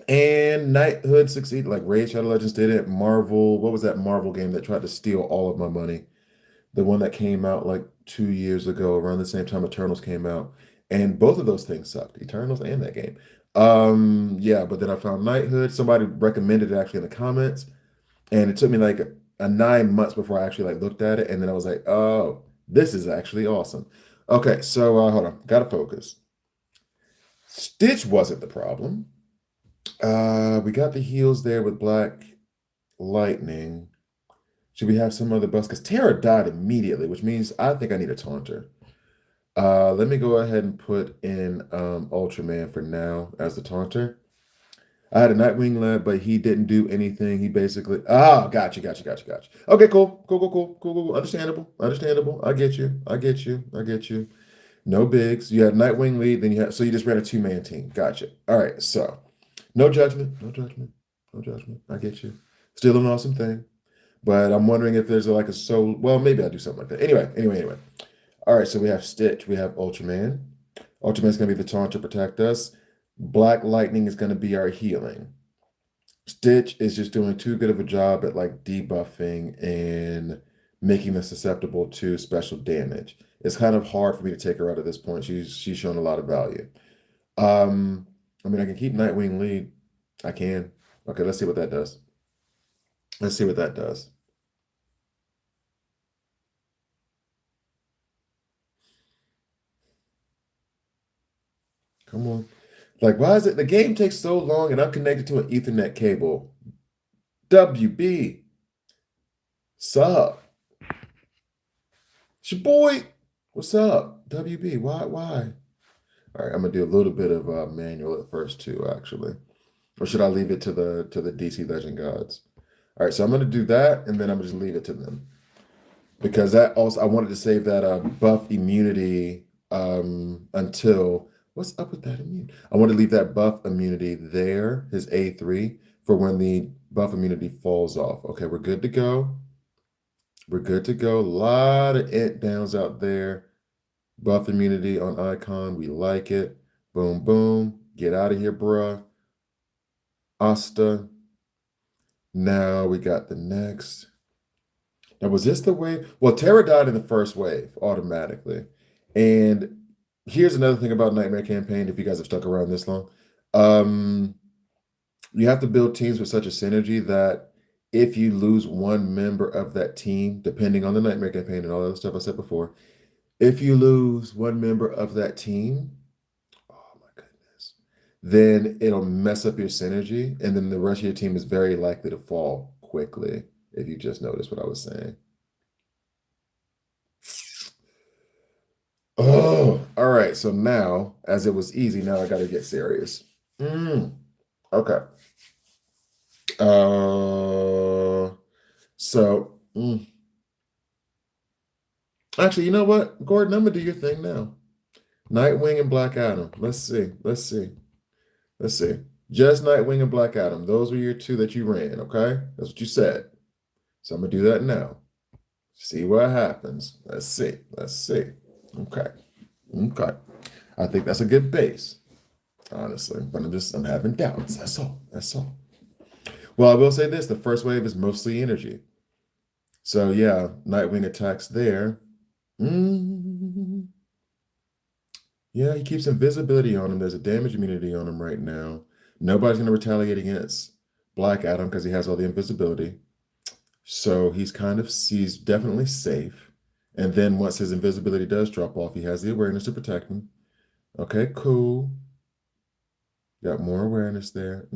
And Knighthood succeeded, like Raid Shadow Legends did it. Marvel, what was that Marvel game that tried to steal all of my money? The one that came out like 2 years ago, around the same time Eternals came out, and both of those things sucked, Eternals and that game. Yeah, but then I found Knighthood. Somebody recommended it actually in the comments, and it took me like a 9 months before I actually like looked at it, and then I was like, oh, this is actually awesome. Okay, so hold on, gotta focus. Stitch wasn't the problem. We got the heals there with Black Lightning. Should we have some other buffs? Because Terra died immediately, which means I think I need a taunter. Let me go ahead and put in Ultraman for now as the taunter. I had a Nightwing lab, but he didn't do anything. He basically gotcha. Okay, cool. Understandable. I get you. No bigs. You had Nightwing lead, then you just ran a two-man team. Gotcha. All right, so no judgment. I get you. Still an awesome thing. But I'm wondering if there's like a soul. Well, maybe I'll do something like that. Anyway. All right, so we have Stitch, we have Ultraman. Ultraman's gonna be the taunt to protect us. Black Lightning is gonna be our healing. Stitch is just doing too good of a job at like debuffing and making us susceptible to special damage. It's kind of hard for me to take her out at this point. She's shown a lot of value. I mean, I can keep Nightwing lead. I can. Okay, let's see what that does. Let's see what that does. Come on. Like, why is it the game takes so long and I'm connected to an Ethernet cable? WB. Sup? It's your boy. What's up? WB. Why? All right, I'm gonna do a little bit of manual at first too, actually. Or should I leave it to the DC Legend gods? All right, so I'm going to do that, and then I'm going to just leave it to them because that also I wanted to save that buff immunity until what's up with that immunity? I want to leave that buff immunity there, his A3, for when the buff immunity falls off. Okay, we're good to go. We're good to go. A lot of int downs out there. Buff immunity on icon. We like it. Boom, boom. Get out of here, bruh. Asta. Now we got the next. Now, was this the wave? Well, Terra died in the first wave automatically. And here's another thing about Nightmare Campaign, if you guys have stuck around this long. You have to build teams with such a synergy that if you lose one member of that team, depending on the Nightmare Campaign and all the other stuff I said before, if you lose one member of that team, oh my goodness, then it'll mess up your synergy. And then the rest of your team is very likely to fall quickly, if you just noticed what I was saying. Oh, all right. So now, as it was easy, now I got to get serious. Okay. So, actually, you know what, Gordon, I'm gonna do your thing now. Nightwing and Black Adam. Let's see. Let's see. Let's see. Just Nightwing and Black Adam. Those were your two that you ran. Okay, that's what you said. So I'm gonna do that now. See what happens. Let's see. Let's see. Okay. Okay. I think that's a good base, honestly. But I'm having doubts. That's all. That's all. Well, I will say this: the first wave is mostly energy. So yeah, Nightwing attacks there. Yeah, he keeps invisibility on him. There's a damage immunity on him right now. Nobody's gonna retaliate against Black Adam because he has all the invisibility. So he's definitely safe. And then once his invisibility does drop off, he has the awareness to protect him. Okay, cool. Got more awareness there.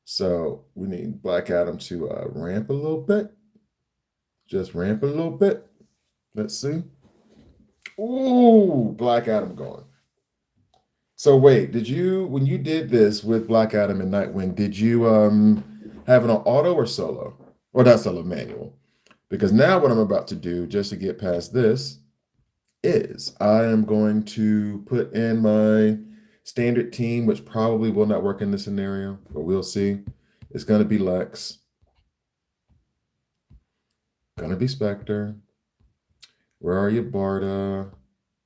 So we need Black Adam to ramp a little bit. Just ramp a little bit. Let's see. Ooh, Black Adam going. So wait, when you did this with Black Adam and Nightwing, did you have it on auto or solo? Or not solo, manual? Because now what I'm about to do, just to get past this, is I am going to put in my standard team, which probably will not work in this scenario, but we'll see. It's going to be Lex. Going to be Spectre. Where are you, Barda?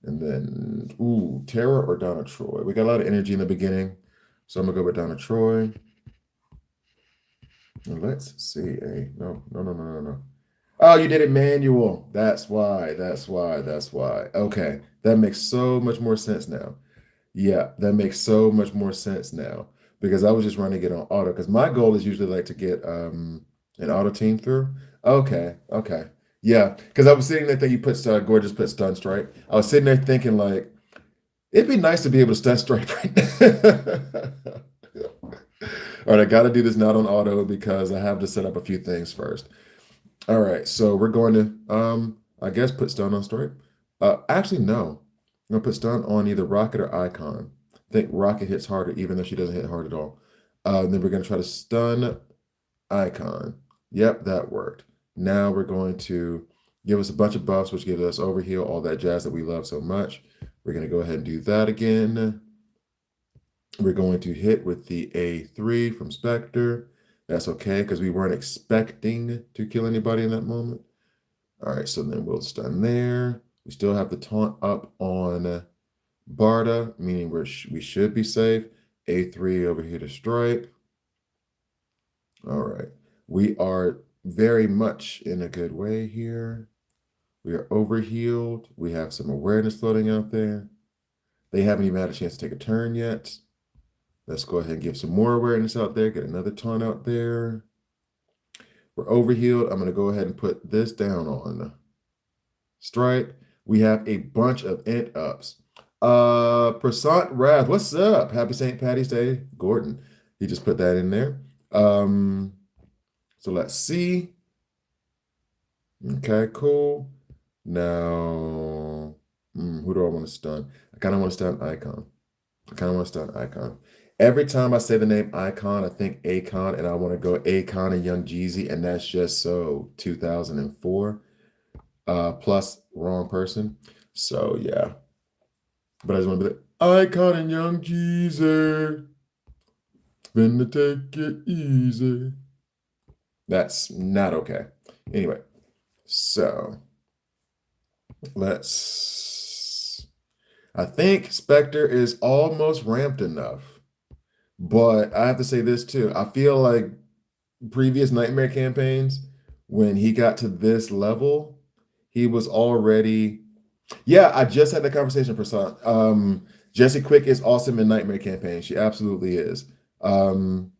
And then, ooh, Terra or Donna Troy? We got a lot of energy in the beginning, so I'm going to go with Donna Troy. And let's see. No. Oh, you did it manual. That's why. Okay. That makes so much more sense now. Yeah, that makes so much more sense now because I was just running it on auto because my goal is usually like to get an auto team through. Okay. Yeah, because I was sitting there thinking Gorgeous put stun strike. I was sitting there thinking like it'd be nice to be able to stun strike right now. All right, I got to do this not on auto because I have to set up a few things first. All right, so we're going to, I guess, put stun on strike. Actually, no. I'm going to put stun on either Rocket or Icon. I think Rocket hits harder, even though she doesn't hit hard at all. Then we're going to try to stun Icon. Yep, that worked. Now we're going to give us a bunch of buffs, which gives us overheal, all that jazz that we love so much. We're going to go ahead and do that again. We're going to hit with the A3 from Spectre. That's okay, because we weren't expecting to kill anybody in that moment. All right, so then we'll stun there. We still have the taunt up on Barda, meaning we should be safe. A3 over here to strike. All right. We are very much in a good way here. We are overhealed. We have some awareness floating out there. They haven't even had a chance to take a turn yet. Let's go ahead and give some more awareness out there. Get another taunt out there. We're overhealed. I'm going to go ahead and put this down on strike. We have a bunch of int ups. Prasant Wrath, what's up? Happy St. Patty's Day, Gordon. He just put that in there. So let's see. Okay, cool. Now, who do I want to stun? I kind of want to stun Icon. Every time I say the name Icon, I think Akon, and I want to go Akon and Young Jeezy, and that's just so 2004. Plus wrong person. So yeah, but I just want to be like Icon and Young Jeezy, finna take it easy. That's not okay. Anyway, so let's. I think Spectre is almost ramped enough, but I have to say this too. I feel like previous Nightmare campaigns, when he got to this level, he was already. Yeah, I just had that conversation, Prasad. Jesse Quick is awesome in Nightmare campaign. She absolutely is. Um,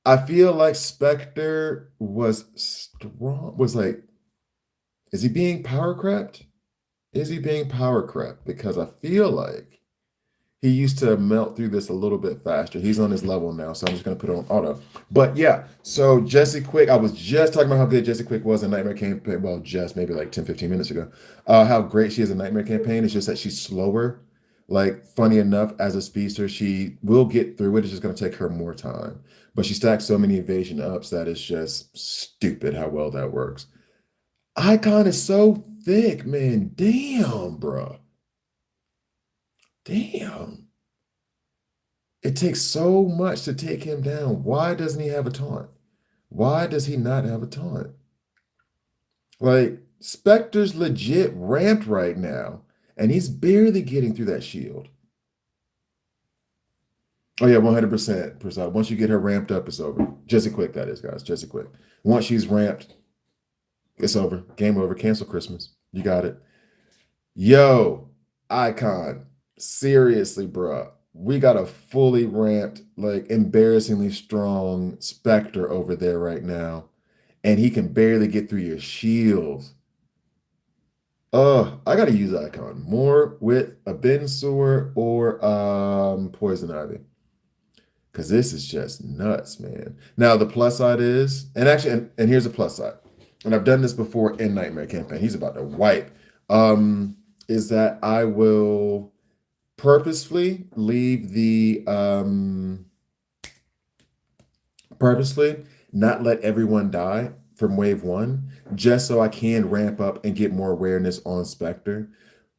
I feel like Spectre was strong. Was like, is he being power crept? Is he being power crept? Because I feel like he used to melt through this a little bit faster. He's on his level now, so I'm just gonna put it on auto. But yeah, so Jesse Quick, I was just talking about how good Jesse Quick was in Nightmare Campaign. Well, just maybe like 10, 15 minutes ago. How great she is in Nightmare Campaign. It's just that she's slower. Like, funny enough, as a speedster, she will get through it. It's just gonna take her more time. But she stacks so many evasion ups that it's just stupid how well that works. Icon is so thick, man. Damn, bro. Damn. It takes so much to take him down. Why doesn't he have a taunt? Why does he not have a taunt? Like, Spectre's legit ramped right now, and he's barely getting through that shield. Oh yeah, 100%. Prasad. Once you get her ramped up, it's over. Jesse Quick, that is, guys. Jesse Quick. Once she's ramped, it's over. Game over. Cancel Christmas. You got it. Yo, Icon. Seriously, bruh. We got a fully ramped, like embarrassingly strong Spectre over there right now. And he can barely get through your shields. I gotta use Icon more with a Bensor or Poison Ivy. Cause this is just nuts, man. Now the plus side is, and actually, and here's a plus side, and I've done this before in Nightmare Campaign. He's about to wipe. Is that I will purposefully leave the purposefully not let everyone die from wave one, just so I can ramp up and get more awareness on Spectre.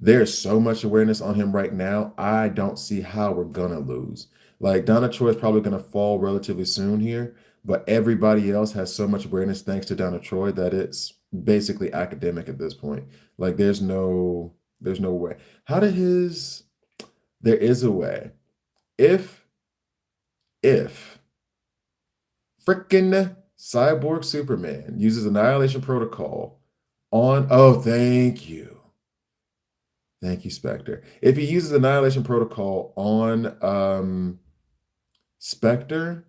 There's so much awareness on him right now. I don't see how we're gonna lose. Like, Donna Troy is probably gonna fall relatively soon here, but everybody else has so much awareness thanks to Donna Troy that it's basically academic at this point. Like, there's no way. How did his there is a way. If freaking Cyborg Superman uses Annihilation Protocol on, oh, thank you. Thank you, Spectre. If he uses Annihilation Protocol on Spectre,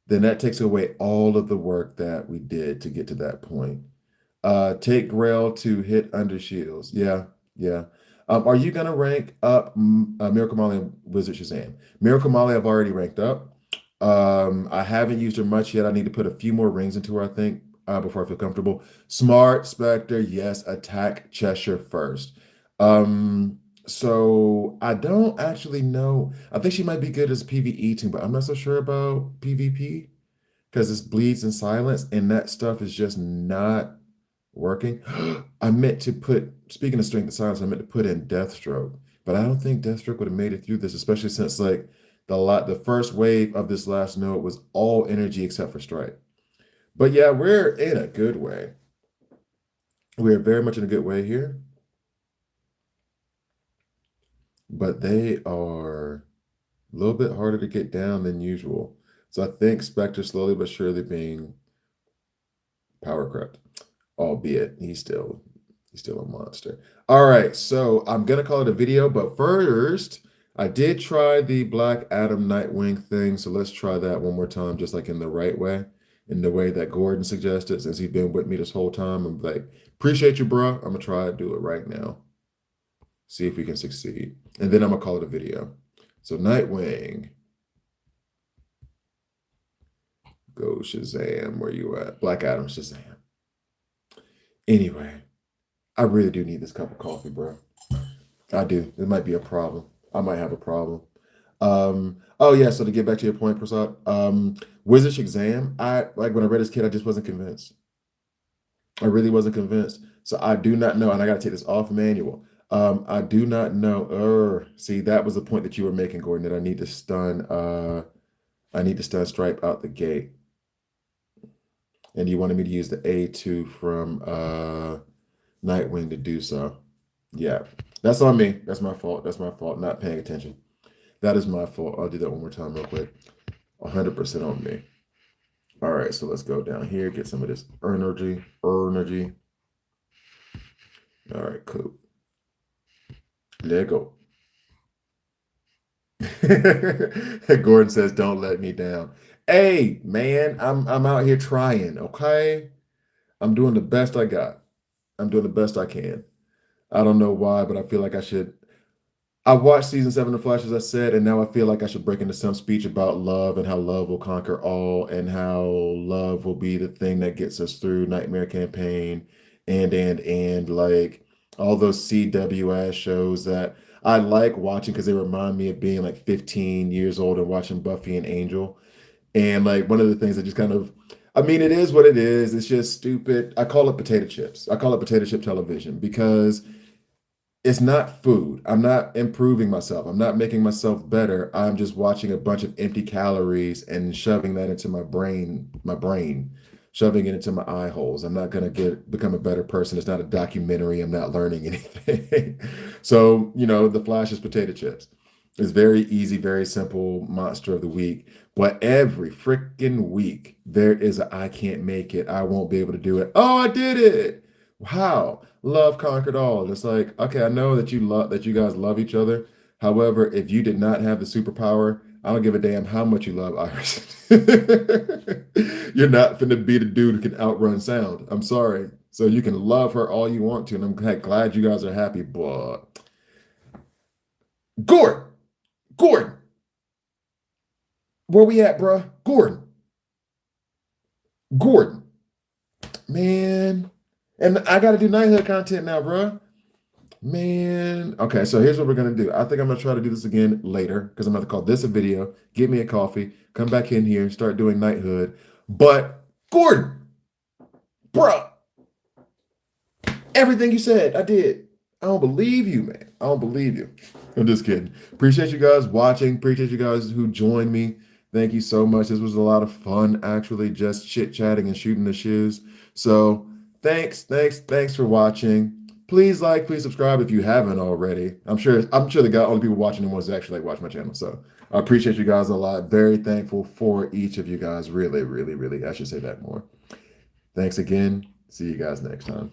then that takes away all of the work that we did to get to that point. Take Grail to hit under shields. Yeah, yeah. Are you gonna rank up Miracle Molly and Wizard Shazam? Miracle Molly, I've already ranked up. I haven't used her much yet. I need to put a few more rings into her, I think, before I feel comfortable. Smart Spectre, yes. Attack Cheshire first. So I don't actually know. I think she might be good as a PvE team, but I'm not so sure about PvP because it bleeds in silence, and that stuff is just not working. I meant to put, speaking of strength and silence, I meant to put in Deathstroke, but I don't think Deathstroke would have made it through this, especially since like the first wave of this last node was all energy except for strike. But yeah, we're in a good way. We're very much in a good way here. But they are a little bit harder to get down than usual. So I think Spectre slowly but surely being power crept, albeit he's still a monster. All right, so I'm gonna call it a video, but first, I did try the Black Adam Nightwing thing, so let's try that one more time, just like in the right way, in the way that Gordon suggested, since he's been with me this whole time. I'm like, appreciate you, bro. I'm gonna try to do it right now. See if we can succeed. And then I'm gonna call it a video. So Nightwing. Go Shazam, where you at? Black Adam Shazam. Anyway, I really do need this cup of coffee, bro. I do. It might be a problem. I might have a problem. Oh yeah, so to get back to your point, Prasad, Wizard's exam, I like when I read as a kid, I just wasn't convinced. I really wasn't convinced. So I do not know, and I gotta take this off manual. I do not know. See, that was the point that you were making, Gordon, that I need to stun Stripe out the gate. And you wanted me to use the A2 from Nightwing to do so. Yeah. That's on me. That's my fault. That's my fault. Not paying attention. That is my fault. I'll do that one more time real quick. 100% on me. All right, so let's go down here, get some of this energy. Energy. All right, cool. There go. Gordon says, "Don't let me down." Hey, man, I'm out here trying. Okay, I'm doing the best I got. I'm doing the best I can. I don't know why, but I feel like I should. I watched season 7 of Flash, as I said, and now I feel like I should break into some speech about love and how love will conquer all and how love will be the thing that gets us through Nightmare Campaign and like all those CWS shows that I like watching because they remind me of being like 15 years old and watching Buffy and Angel. And like one of the things that just kind of, I mean, it is what it is. It's just stupid. I call it potato chips. I call it potato chip television because it's not food. I'm not improving myself. I'm not making myself better. I'm just watching a bunch of empty calories and shoving that into my brain, shoving it into my eye holes. I'm not gonna become a better person. It's not a documentary. I'm not learning anything. So, the Flash is potato chips. It's very easy, very simple monster of the week. But every freaking week, there is a I can't make it. I won't be able to do it. Oh, I did it. Wow. Love conquered all. It's like, okay, I know that you guys love each other. However, if you did not have the superpower, I don't give a damn how much you love Iris. You're not finna be the dude who can outrun sound. I'm sorry. So you can love her all you want to, and I'm glad you guys are happy, but Gordon, Gordon, where we at, bruh? Gordon, man. And I gotta do knighthood content now, bruh. Man. Okay, so here's what we're gonna do. I think I'm gonna try to do this again later because I'm gonna call this a video, get me a coffee, come back in here, start doing knighthood. But Gordon, bro, everything you said, I did. I don't believe you, man. I don't believe you. I'm just kidding. Appreciate you guys watching. Appreciate you guys who joined me. Thank you so much. This was a lot of fun, actually, just chit chatting and shooting the shoes. So thanks for watching. Please like, please subscribe if you haven't already. I'm sure the only people watching the ones that actually like watch my channel. So I appreciate you guys a lot. Very thankful for each of you guys. Really, really, really. I should say that more. Thanks again. See you guys next time.